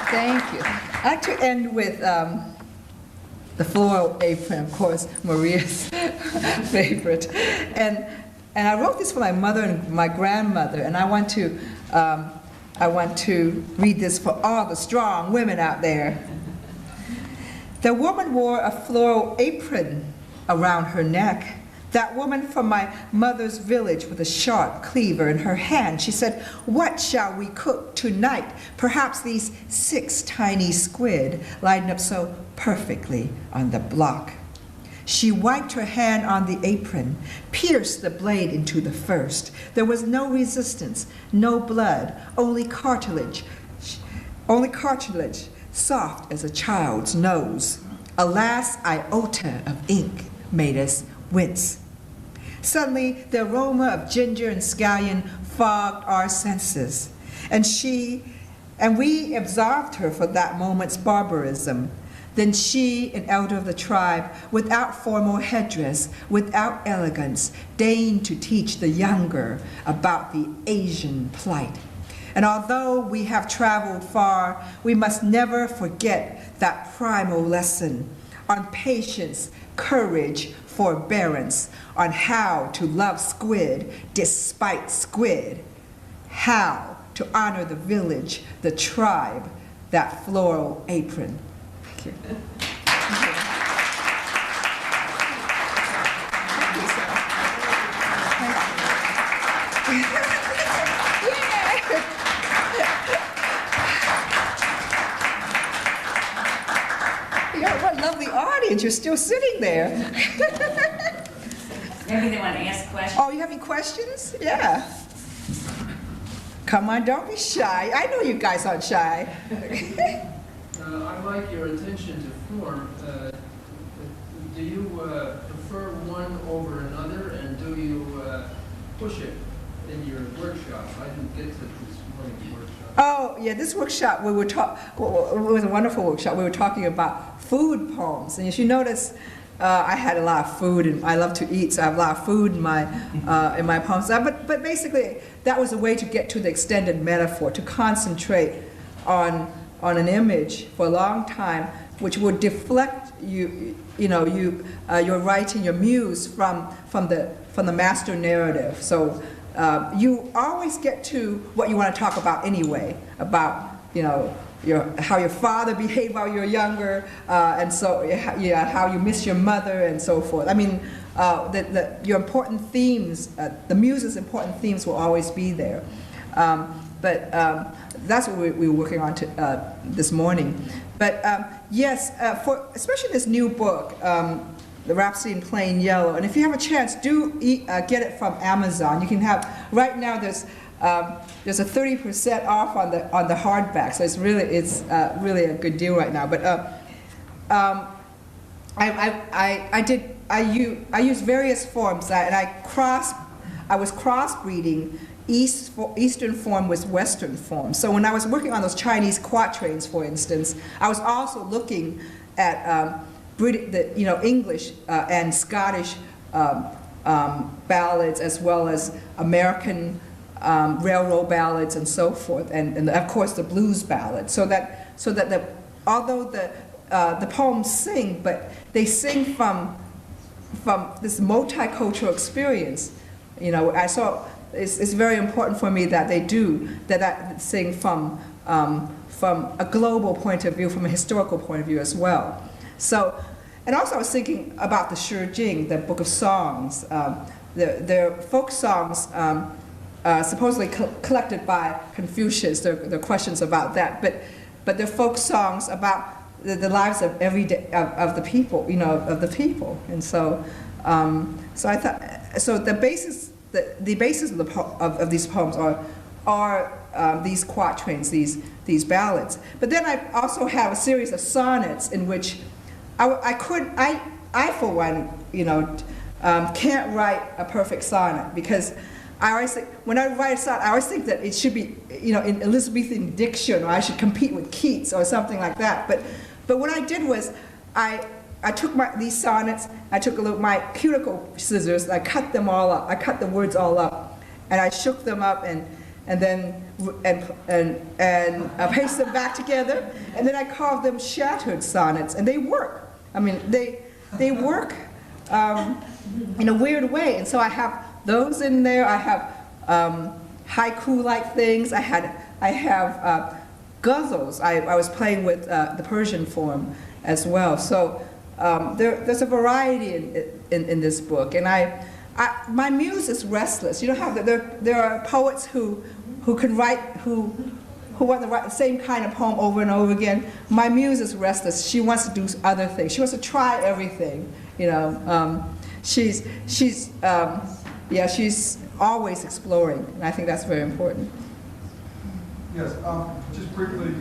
Thank you. I'd like to end with the floral apron, of course, Maria's favorite. And I wrote this for my mother and my grandmother, and I want to read this for all the strong women out there. The woman wore a floral apron around her neck. That woman from my mother's village with a sharp cleaver in her hand. She said, what shall we cook tonight? Perhaps these 6 tiny squid lined up so perfectly on the block. She wiped her hand on the apron, pierced the blade into the first. There was no resistance, no blood, only cartilage, soft as a child's nose. A last iota of ink made us wince. Suddenly, the aroma of ginger and scallion fogged our senses, and we absolved her for that moment's barbarism. Then she, an elder of the tribe, without formal headdress, without elegance, deigned to teach the younger about the Asian plight. And although we have traveled far, we must never forget that primal lesson on patience, courage, forbearance, on how to love squid despite squid. how to honor the village, the tribe, that floral apron. Thank you. What a lovely audience, you're still sitting there. Maybe they want to ask questions. Oh, you have any questions? Yeah. Come on, don't be shy. I know you guys aren't shy. I like your attention to form. Do you prefer one over another, and do you push it in your workshop? I didn't get to this morning's workshop. Oh, yeah, this workshop, it was a wonderful workshop. We were talking about food poems. And as you notice, I had a lot of food, and I love to eat, so I have a lot of food in my poems. But basically, that was a way to get to the extended metaphor, to concentrate on an image for a long time, which would deflect your writing, your muse from the master narrative. So you always get to what you want to talk about anyway, about how your father behaved while you were younger, and so how you miss your mother and so forth. I mean, your important themes, the muse's important themes will always be there. But that's what we were working on this morning. But yes, for especially this new book, The Rhapsody in Plain Yellow, and if you have a chance, do get it from Amazon. You can have, right now there's a 30% off on the hardback, so it's really a good deal right now. But I used various forms, and I was crossbreeding Eastern form with Western form. So when I was working on those Chinese quatrains, for instance, I was also looking at English and Scottish ballads, as well as American railroad ballads and so forth, and of course the blues ballads. So that although the poems sing, but they sing from this multicultural experience. I saw it's very important for me that I sing from a global point of view, from a historical point of view as well. So, and also I was thinking about the Shi Jing, the book of songs. They're folk songs supposedly collected by Confucius. There are questions about that, but they're folk songs about the lives of every day of the people, of the people. And so, so I thought, so the basis of these poems are these quatrains, these ballads. But then I also have a series of sonnets in which I for one, can't write a perfect sonnet, because I always think, when I write a sonnet, I always think that it should be, in Elizabethan diction, or I should compete with Keats or something like that. But what I did was, I took these sonnets, I took my cuticle scissors, I cut them all up, I cut the words all up, and I shook them up and then paste them back together, and then I carved them shattered sonnets, and they work. I mean, they work in a weird way, and so I have those in there. I have haiku-like things. I have ghazals. I was playing with the Persian form as well. So there's a variety in this book, and my muse is restless. There are poets who can write, who want to write the same kind of poem over and over again. My muse is restless. She wants to do other things. She wants to try everything. She's always exploring, and I think that's very important. Yes, just briefly,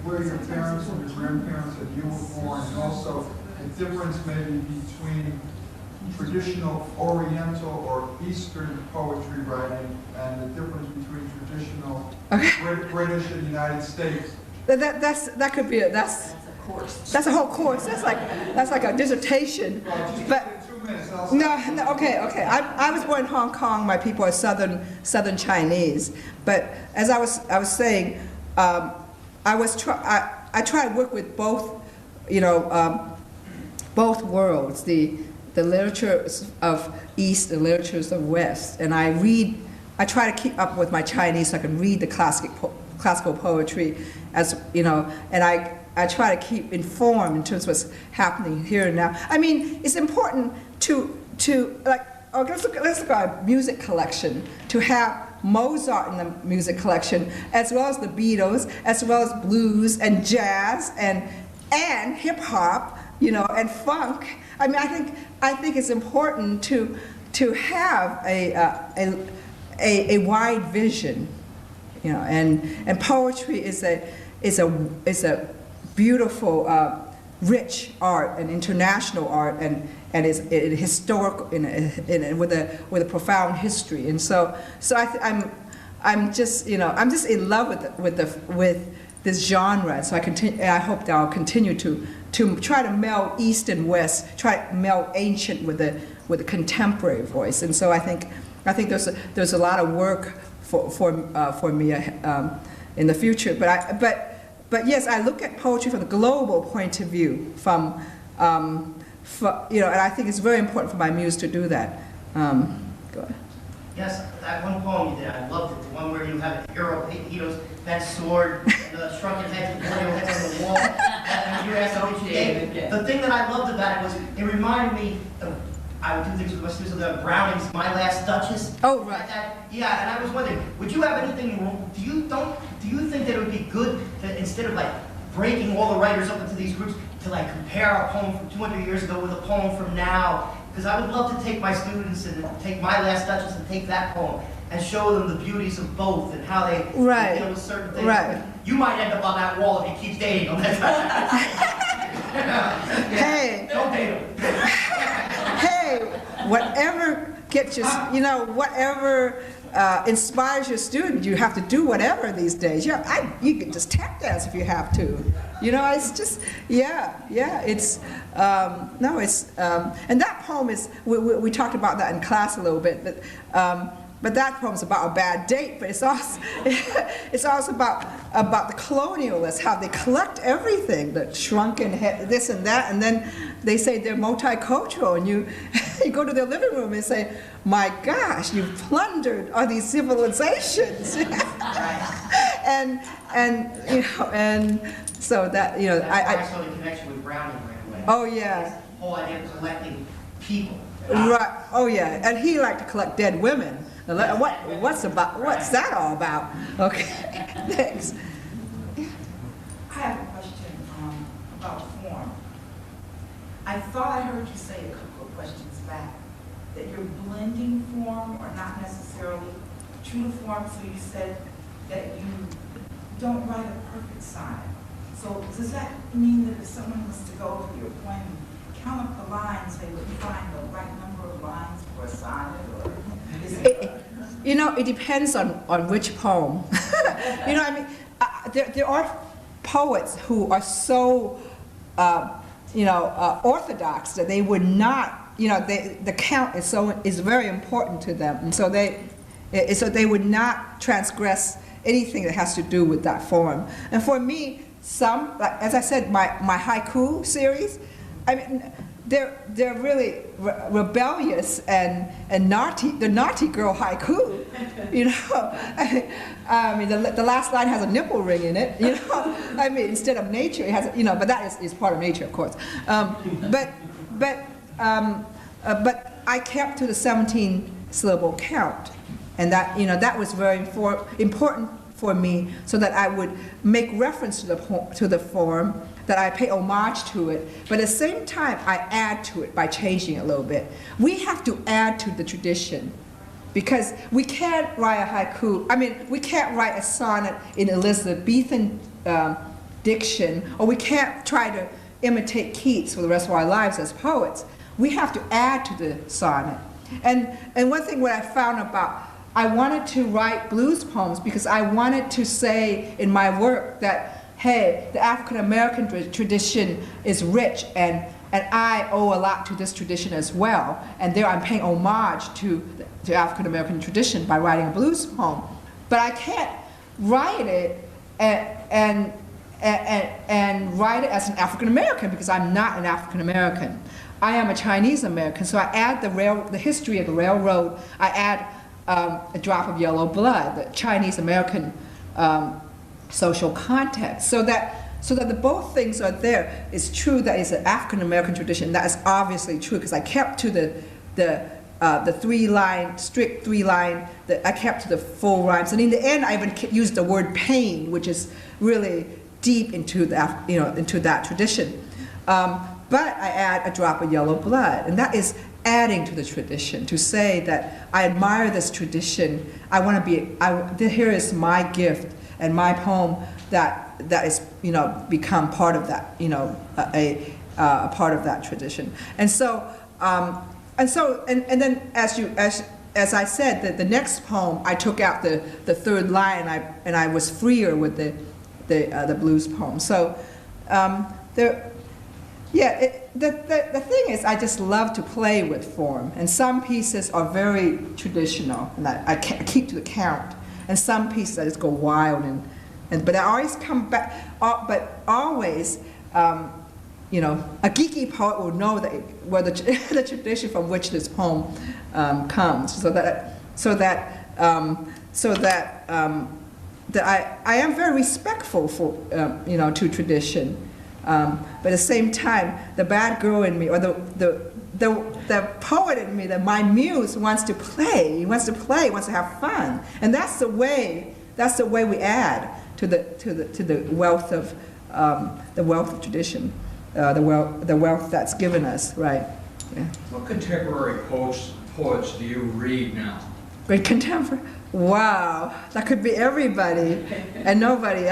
where your parents and your grandparents and you were born, and also the difference maybe between traditional Oriental or Eastern poetry writing and the difference between traditional British and United States. That could be that's a course. That's a whole course. That's like a dissertation. But 2 minutes. no, okay. I was born in Hong Kong. My people are Southern Chinese. But as I was saying, I try to work with both, both worlds, the literatures of East and literatures of West, and I I try to keep up with my Chinese so I can read the classical poetry, as you know, and I try to keep informed in terms of what's happening here and now. I mean, it's important to like, oh, let's look at our music collection, to have Mozart in the music collection, as well as the Beatles, as well as blues and jazz and hip hop, you know, and funk. I mean, I think it's important to have a wide vision, you know, and poetry is a beautiful, rich art, and international art, and is historical, with a profound history. And so I'm just, you know, I'm just in love with this genre. And so I hope that I'll continue to try to meld East and West, try to meld ancient with a contemporary voice. And so I think there's a lot of work for me in the future. But yes, I look at poetry from the global point of view, you know, and I think it's very important for my muse to do that. Go ahead. Yes, that one poem you did, I loved it. The one where you have a hero, that sword, the shrunken heads, the warrior heads on the wall, and you asked what you gave. The thing that I loved about it was, it reminded me of, I would do things with my students, the Browning's My Last Duchess. Oh, right. Yeah, and I was wondering, would you have anything wrong? Do you think that it would be good to, instead of like breaking all the writers up into these groups, to like compare a poem from 200 years ago with a poem from now? Because I would love to take my students and take My Last Duchess and take that poem and show them the beauties of both and how they deal with certain things. Right. You might end up on that wall if he keeps dating them. Hey. Don't date him. Hey, whatever gets you, you know, whatever inspires your student, you have to do whatever these days. You can just tap dance if you have to. You know, it's just, it's, no, it's, and that poem is, we talked about that in class a little bit, but that poem's about a bad date, but it's also about the colonialists, how they collect everything, the shrunken head, this and that, and then they say they're multicultural, and you go to their living room and say, my gosh, you've plundered all these civilizations. and you know, and so that, you know, I saw the connection with Browning right away. Oh yeah. This whole idea of collecting people. Right. Oh yeah. And he liked to collect dead women. What's that all about? Okay. Thanks. I have a question about form. I thought I heard you say a couple of questions back that you're blending form or not necessarily true to form. So you said that you don't write a perfect sonnet. So does that mean that if someone was to go to your poem and count up the lines, they would find the right number of lines for a sonnet, or is it? You know, it depends on which poem. You know, I mean, there are poets who are so, you know, orthodox that they would not, you know, the count is very important to them, and so they would not transgress anything that has to do with that form. And for me, like, as I said, my haiku series, I mean, they're really rebellious and naughty. The naughty girl haiku, you know. I mean, the last line has a nipple ring in it, you know. I mean, instead of nature, it has, you know. But that is part of nature, of course. But I kept to the 17-syllable count, and that, you know, that was very important for me, so that I would make reference to the form, that I pay homage to it, but at the same time I add to it by changing it a little bit. We have to add to the tradition, because we can't write a haiku, I mean, we can't write a sonnet in Elizabethan diction, or we can't try to imitate Keats for the rest of our lives as poets. We have to add to the sonnet. And one thing what I found about, I wanted to write blues poems because I wanted to say in my work that, hey, the African American tradition is rich, and I owe a lot to this tradition as well. And there I'm paying homage to the African American tradition by writing a blues poem. But I can't write it and write it as an African American, because I'm not an African American. I am a Chinese American, so I add the history of the railroad. I add A Drop of Yellow Blood, the Chinese American social context. So that the both things are there. It's true that it's an African American tradition. That is obviously true because I kept to the three-line, strict three-line. I kept to the full rhymes, and in the end, I even used the word pain, which is really deep into into that tradition. But I add a drop of yellow blood, and that is adding to the tradition, to say that I admire this tradition. I want to be. Here is my gift and my poem that is become part of that, a part of that tradition. And so then as I said, that the next poem I took out the third line, and I was freer with the blues poem. So the thing is, I just love to play with form, and some pieces are very traditional, and I keep to the count, and some pieces I just go wild, but I always come back. But always, a geeky poet will know that where the tradition from which this poem comes, so that I am very respectful for to tradition. But at the same time, the bad girl in me, or the poet in me, that my muse wants to play. He wants to play, wants to have fun, and that's the way we add to the wealth of tradition, the wealth that's given us, right? Yeah. What contemporary poets do you read now? Great contemporary. Wow, that could be everybody and nobody.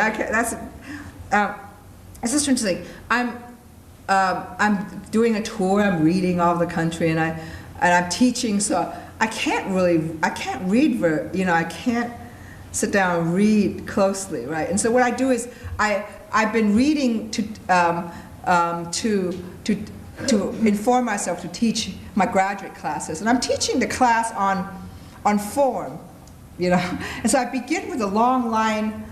It's just interesting. I'm doing a tour. I'm reading all the country, and I'm teaching. So I can't read I can't sit down and read closely, right? And so what I do is I've been reading to inform myself to teach my graduate classes, and I'm teaching the class on form, And so I begin with the long line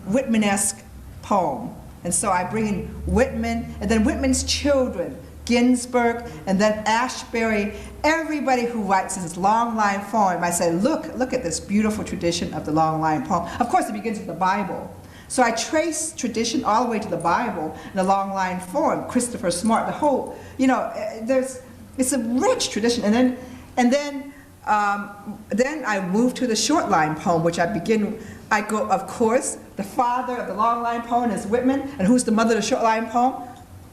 Whitman-esque poem. And so I bring in Whitman, and then Whitman's children, Ginsberg, and then Ashbery, everybody who writes this long line poem. I say, look at this beautiful tradition of the long line poem. Of course, it begins with the Bible. So I trace tradition all the way to the Bible in the long line form. Christopher Smart, the whole, it's a rich tradition. And then I move to the short line poem, which I go, of course, the father of the long line poem is Whitman, and who's the mother of the short line poem?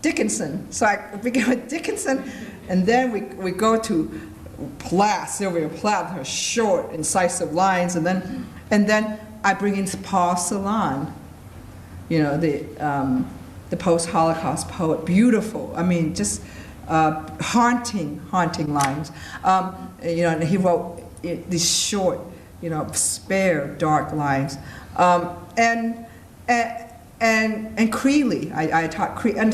Dickinson. So I begin with Dickinson, and then we go to Plath, Sylvia Plath, her short, incisive lines, and then I bring in Paul Celan, the post-Holocaust poet, beautiful. I mean, just haunting lines. And he wrote these short, spare, dark lines, and Creeley. I taught Creeley, and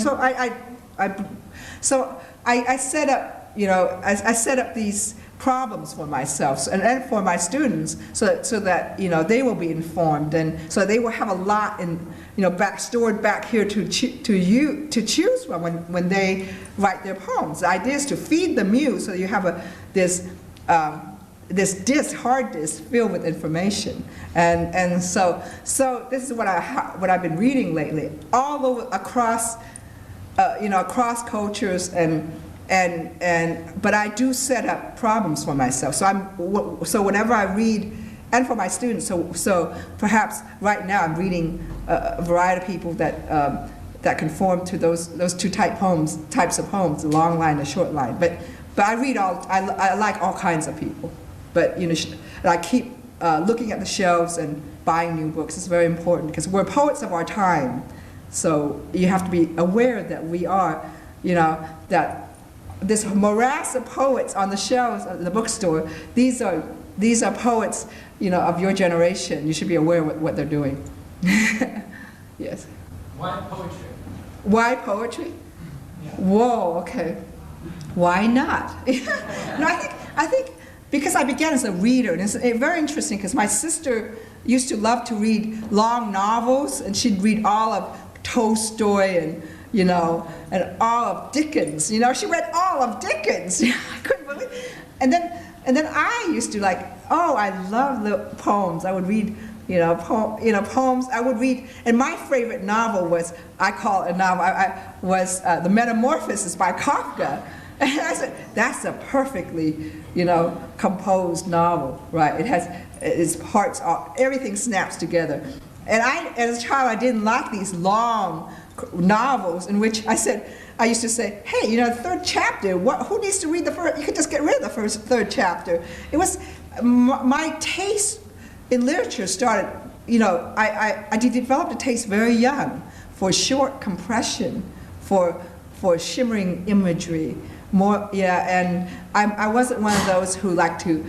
so I set up, I set up these problems for myself and for my students, so that they will be informed, and so they will have a lot stored back here to choose from when they write their poems. The idea is to feed the muse, so you have this hard disk filled with information, and so this is what I've been reading lately, all over across cultures, but I do set up problems for myself. So whenever I read, and for my students, so perhaps right now I'm reading a variety of people that conform to those two types of poems, the long line, the short line. But I read I like all kinds of people. But I keep looking at the shelves and buying new books. It's very important because we're poets of our time. So you have to be aware that we are, that this morass of poets on the shelves of the bookstore, these are poets, of your generation. You should be aware of what they're doing. Yes. Why poetry? Why poetry? Yeah. Whoa, okay. Why not? No, I think because I began as a reader, and it's very interesting because my sister used to love to read long novels, and she'd read all of Tolstoy and all of Dickens. She read all of Dickens. I couldn't believe it. And then and then I used to like, oh, I love the poems. I would read, poems. I would read, and my favorite novel was, I call it a novel, was The Metamorphosis by Kafka. And I said, that's a perfectly, composed novel, right? It has its parts, everything snaps together. And as a child, I didn't like these long novels in which I used to say, hey, the third chapter, who needs to read the first? You could just get rid of the third chapter. It was, my taste in literature started, I developed a taste very young for short compression, for shimmering imagery. And I wasn't one of those who liked to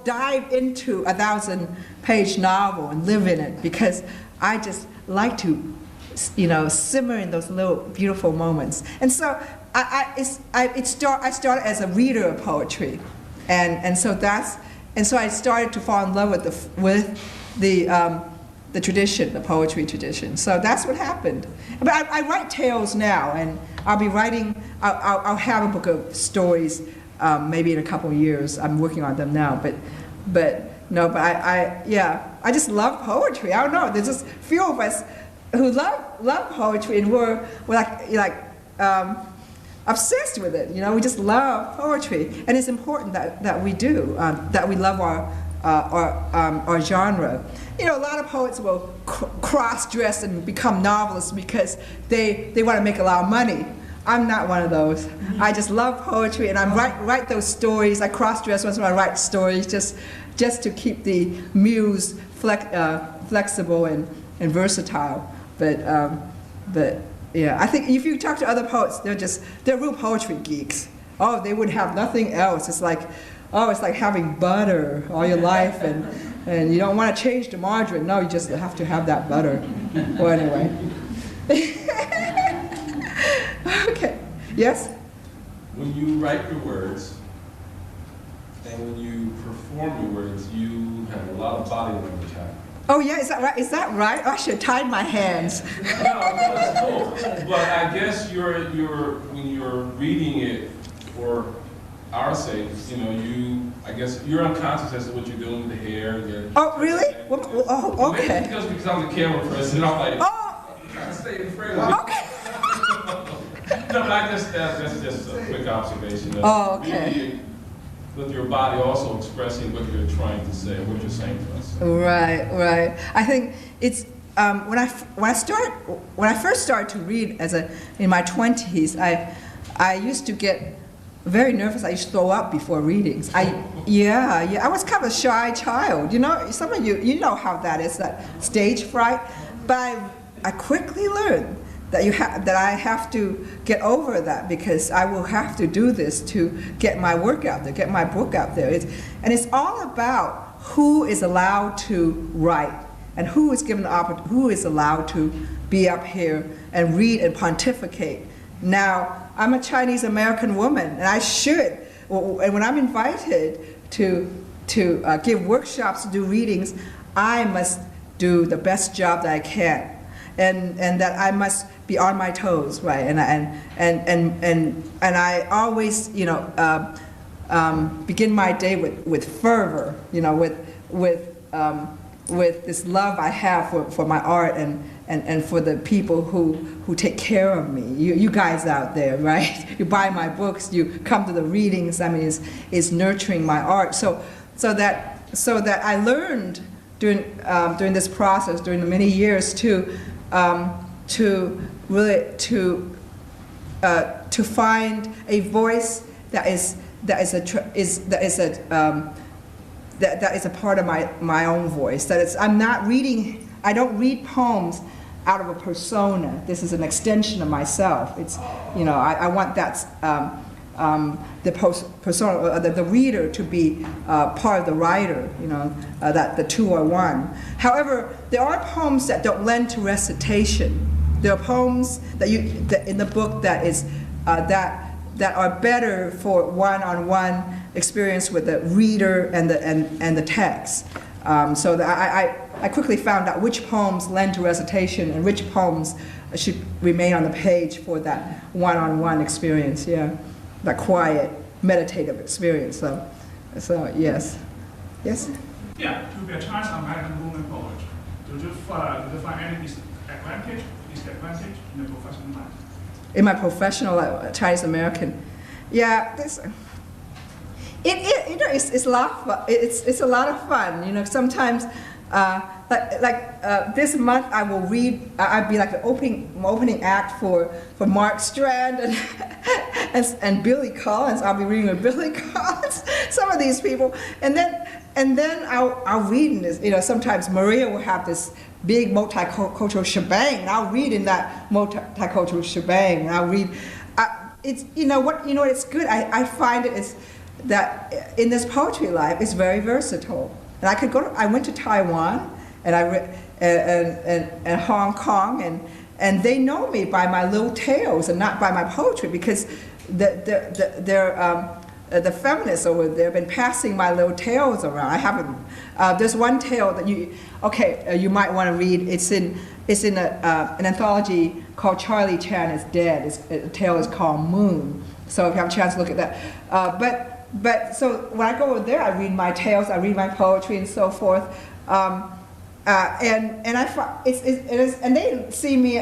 dive into a 1,000-page novel and live in it, because I just like to, simmer in those little beautiful moments. And so I started as a reader of poetry, and so I started to fall in love with the tradition, the poetry tradition. So that's what happened. But I write tales now, and I'll be writing. I'll have a book of stories maybe in a couple of years. I'm working on them now. But I just love poetry. I don't know. There's just few of us who love poetry, and we're like obsessed with it. We just love poetry, and it's important that we do, that we love our genre. A lot of poets will cross-dress and become novelists because they want to make a lot of money. I'm not one of those. I just love poetry, and I write those stories. I cross-dress once when I write stories, just to keep the muse flexible and versatile. But yeah, I think if you talk to other poets, they're real poetry geeks. Oh, they would have nothing else. It's like having butter all your life, and you don't want to change to margarine. No, you just have to have that butter. Well, anyway. Okay. Yes? When you write your words, and when you perform your words, you have a lot of body language happening. Oh yeah, is that right? Is that right? I should have tied my hands. No, it's cool. But I guess when you're reading it for our sake, I guess you're unconscious as to what you're doing with the hair. Oh really? Oh, okay. Maybe because I'm the camera person, I'm like, oh, trying to stay in frame of it. Okay. No, but that's just a quick observation. Oh, okay. Really, with your body also expressing what you're trying to say, what you're saying to us. Right. I think it's when I first started to read in my 20s, I used to get very nervous. I used to throw up before readings. I was kind of a shy child. Some of you know how that is, that stage fright. But I quickly learned that I have to get over that, because I will have to do this to get my work out there, get my book out there. And it's all about who is allowed to write, and who is given the opportunity, who is allowed to be up here and read and pontificate. Now, I'm a Chinese American woman, and I should, and when I'm invited to give workshops, to do readings, I must do the best job that I can. And that I must be on my toes, right? And I always, begin my day with fervor, with this love I have for my art and for the people who take care of me. You guys out there, right? You buy my books, you come to the readings. I mean, it's nurturing my art. So that I learned during this process, during the many years, to find a voice that is a part of my own voice. I don't read poems out of a persona. This is an extension of myself. It's, I want that persona, the reader, to be part of the writer. That the two are one. However, there are poems that don't lend to recitation. There are poems that in the book that are better for one-on-one experience with the reader and the text. So that I quickly found out which poems lend to recitation and which poems should remain on the page for that one-on-one experience. Yeah, that quiet, meditative experience. So So yes, yes. Yeah, to be a Chinese American woman poet, do you find any disadvantage in the professional life? In my professional life, Chinese American, yeah, this. It's a lot of fun. It's a lot of fun. You know, sometimes, this month I will read. I'd be like the opening act for Mark Strand and Billy Collins. I'll be reading with Billy Collins. Some of these people, and then I'll read in this. You know, sometimes Maria will have this big multicultural shebang, and I'll read in that multicultural shebang. And I'll read. It's it's good. I find it is that in this poetry life, it's very versatile. And I went to Taiwan, and and Hong Kong, and they know me by my little tales and not by my poetry, because the feminists over there have been passing my little tales around. I haven't. There's one tale that you might want to read. It's in an anthology called Charlie Chan is Dead. The tale is called Moon. So if you have a chance to look at that. But so when I go over there, I read my tales, I read my poetry, and so forth. And they see me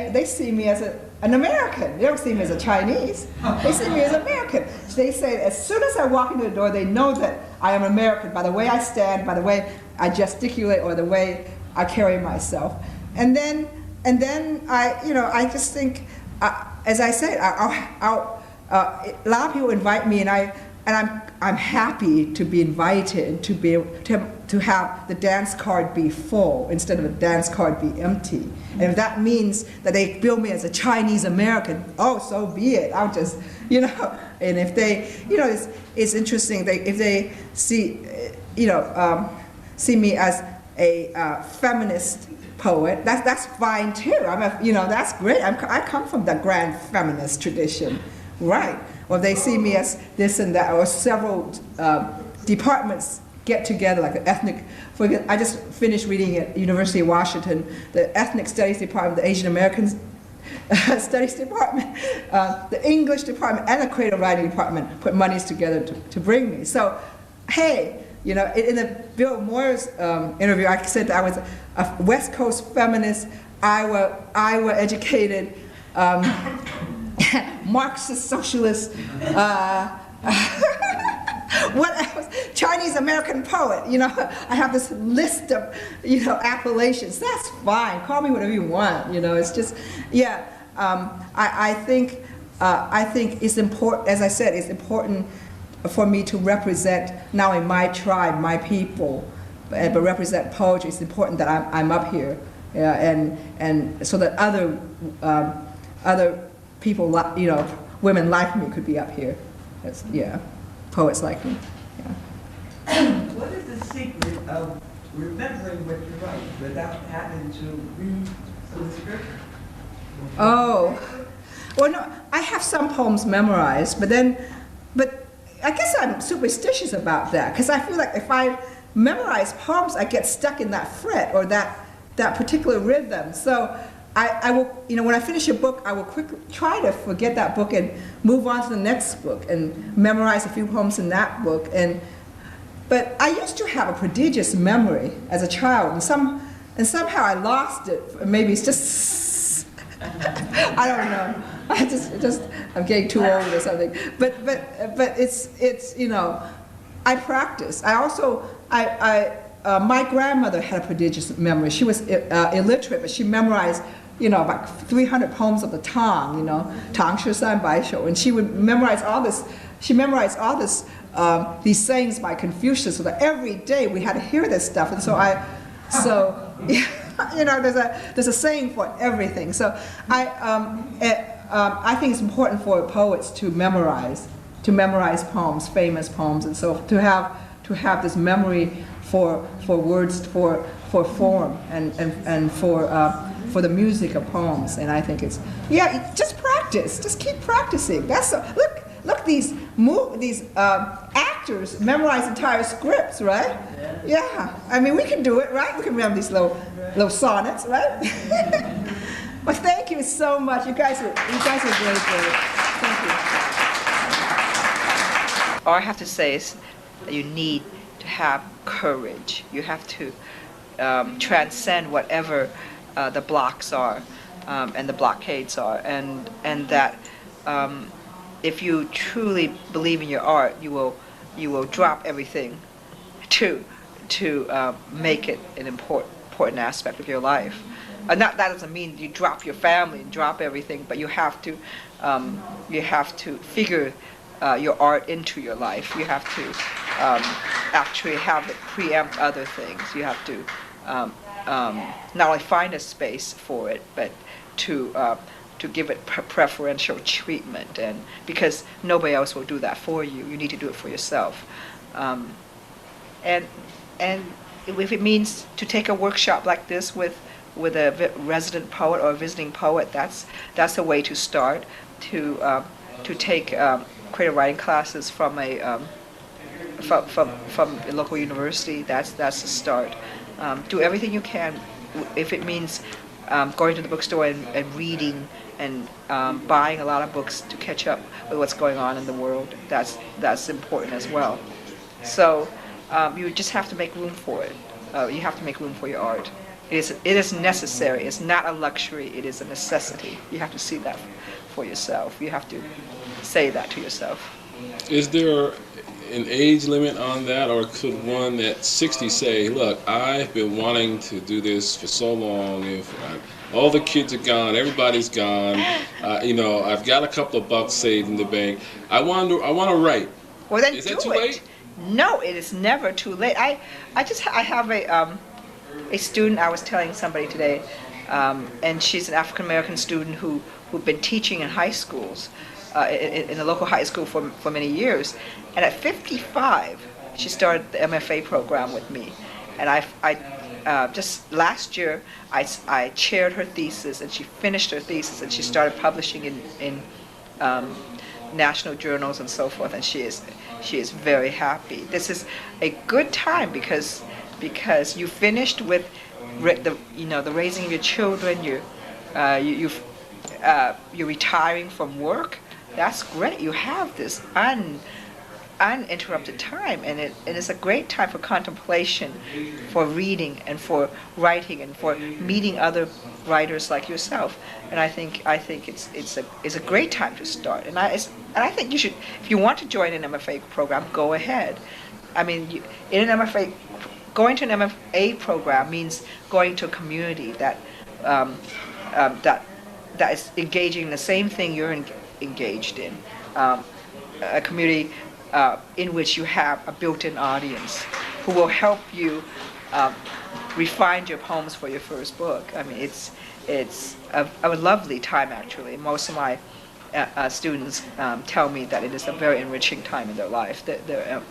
as an American. They don't see me as a Chinese. They see me as American. They say as soon as I walk into the door, they know that I am American by the way I stand, by the way I gesticulate, or the way I carry myself. And then I just think, as I said, a lot of people invite me, and I'm happy to be invited to be able to have the dance card be full instead of a dance card be empty. And if that means that they bill me as a Chinese American, oh, so be it. I'll just, and if they, it's interesting. If they see, see me as a feminist poet, that's fine too. That's great. I come from the grand feminist tradition, right? Or they see me as this and that, or several departments get together, like the ethnic. I just finished reading at University of Washington, the ethnic studies department, the Asian American studies department, the English department, and the creative writing department put monies together to bring me. So, hey, in the Bill Moore's interview, I said that I was a West Coast feminist, Iowa educated. Marxist, socialist, what else? Chinese American poet. I have this list of appellations. That's fine. Call me whatever you want. It's just, yeah. I think it's important. As I said, it's important for me to represent not only my tribe, my people, but represent poetry. It's important that I'm up here, and so that other people, women like me could be up here. Poets like me. Yeah. What is the secret of remembering what you write without having to read the scripture? Oh, well, no, I have some poems memorized, but I guess I'm superstitious about that, because I feel like if I memorize poems, I get stuck in that fret or that particular rhythm. So I will, when I finish a book, I will quickly try to forget that book and move on to the next book and memorize a few poems in that book. But I used to have a prodigious memory as a child, and somehow I lost it. Maybe it's just I don't know. I'm getting too old or something. But it's I practice. I also my grandmother had a prodigious memory. She was illiterate, but she memorized about 300 poems of the Tang, Tang Shi San Bai Shou, and she would memorize all this. She memorized all this, these sayings by Confucius, so that every day we had to hear this stuff. And there's a saying for everything. So I think it's important for poets to memorize poems, famous poems, and so to have this memory for words, for form, and for the music of poems. And I think it's just practice, just keep practicing. Look, these actors memorize entire scripts, right? Yeah. I mean, we can do it, right? We can remember these little sonnets, right? Well, thank you so much. You guys are great. Thank you. All I have to say is, that you need to have courage. You have to transcend whatever the blocks are and the blockades are, and that if you truly believe in your art, you will drop everything to make it an important aspect of your life. And that doesn't mean you drop your family and drop everything, but you have to figure your art into your life. You have to actually have it preempt other things. You have to not only find a space for it, but to give it preferential treatment, and because nobody else will do that for you, you need to do it for yourself. And if it means to take a workshop like this with a resident poet or a visiting poet, that's a way to start. To take creative writing classes from a local university, that's a start. Do everything you can. If it means going to the bookstore and reading and buying a lot of books to catch up with what's going on in the world, that's important as well. So you just have to make room for it. You have to make room for your art. It is necessary. It's not a luxury. It is a necessity. You have to see that for yourself. You have to say that to yourself. Is there an age limit on that, or could one at 60 say, look, I've been wanting to do this for so long, all the kids are gone, everybody's gone, I've got a couple of bucks saved in the bank, I want to write. Well, then is do that too it. late? No, it is never too late. I have a student, I was telling somebody today, and she's an African American student who'd been teaching in high schools, in a local high school for many years, and at 55 she started the MFA program with me, and I just last year I chaired her thesis, and she finished her thesis, and she started publishing in national journals and so forth, and she is very happy. This is a good time because you finished with the raising of your children. You're retiring from work. That's great. You have this uninterrupted time, and it is a great time for contemplation, for reading, and for writing, and for meeting other writers like yourself. And I think it's a great time to start. And I think you should, if you want to join an MFA program, go ahead. I mean, in an MFA, going to an MFA program means going to a community that is engaging in the same thing you're engaged in, a community in which you have a built-in audience who will help you refine your poems for your first book. I mean, it's a lovely time, actually. Most of my students tell me that it is a very enriching time in their life, their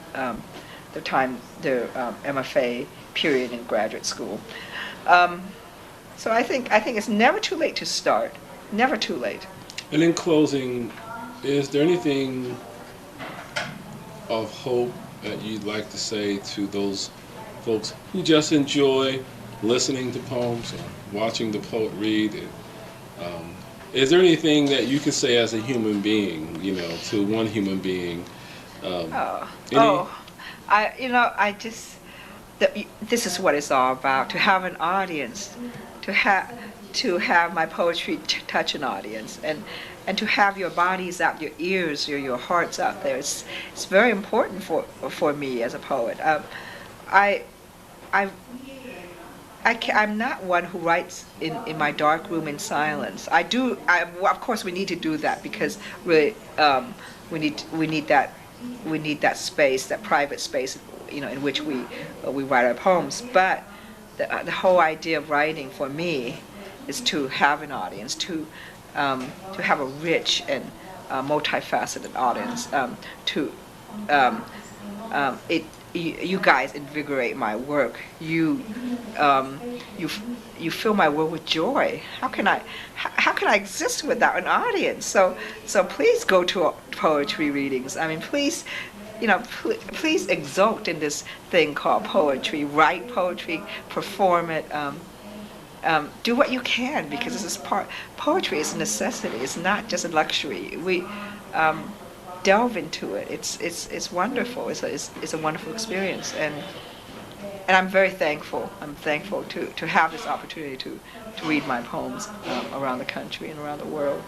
MFA period in graduate school. So I think it's never too late to start. Never too late. And in closing, is there anything of hope that you'd like to say to those folks who just enjoy listening to poems or watching the poet read? Is there anything that you can say as a human being, to one human being? This is what it's all about, to have an audience, to have my poetry touch an audience, and to have your bodies out, your ears, your hearts out there. It's very important for me as a poet. I'm not one who writes in my dark room in silence. Of course, we need to do that because really we need that space, that private space, in which we write our poems. But the whole idea of writing for me is to have an audience, to have a rich and multifaceted audience. You guys invigorate my work. You fill my work with joy. How can I exist without an audience? So please go to poetry readings. I mean, please exult in this thing called poetry. Write poetry, perform it. Do what you can, because this is poetry is a necessity. It's not just a luxury. delve into it. It's wonderful. It's a wonderful experience, and I'm very thankful. I'm thankful to have this opportunity to read my poems around the country and around the world.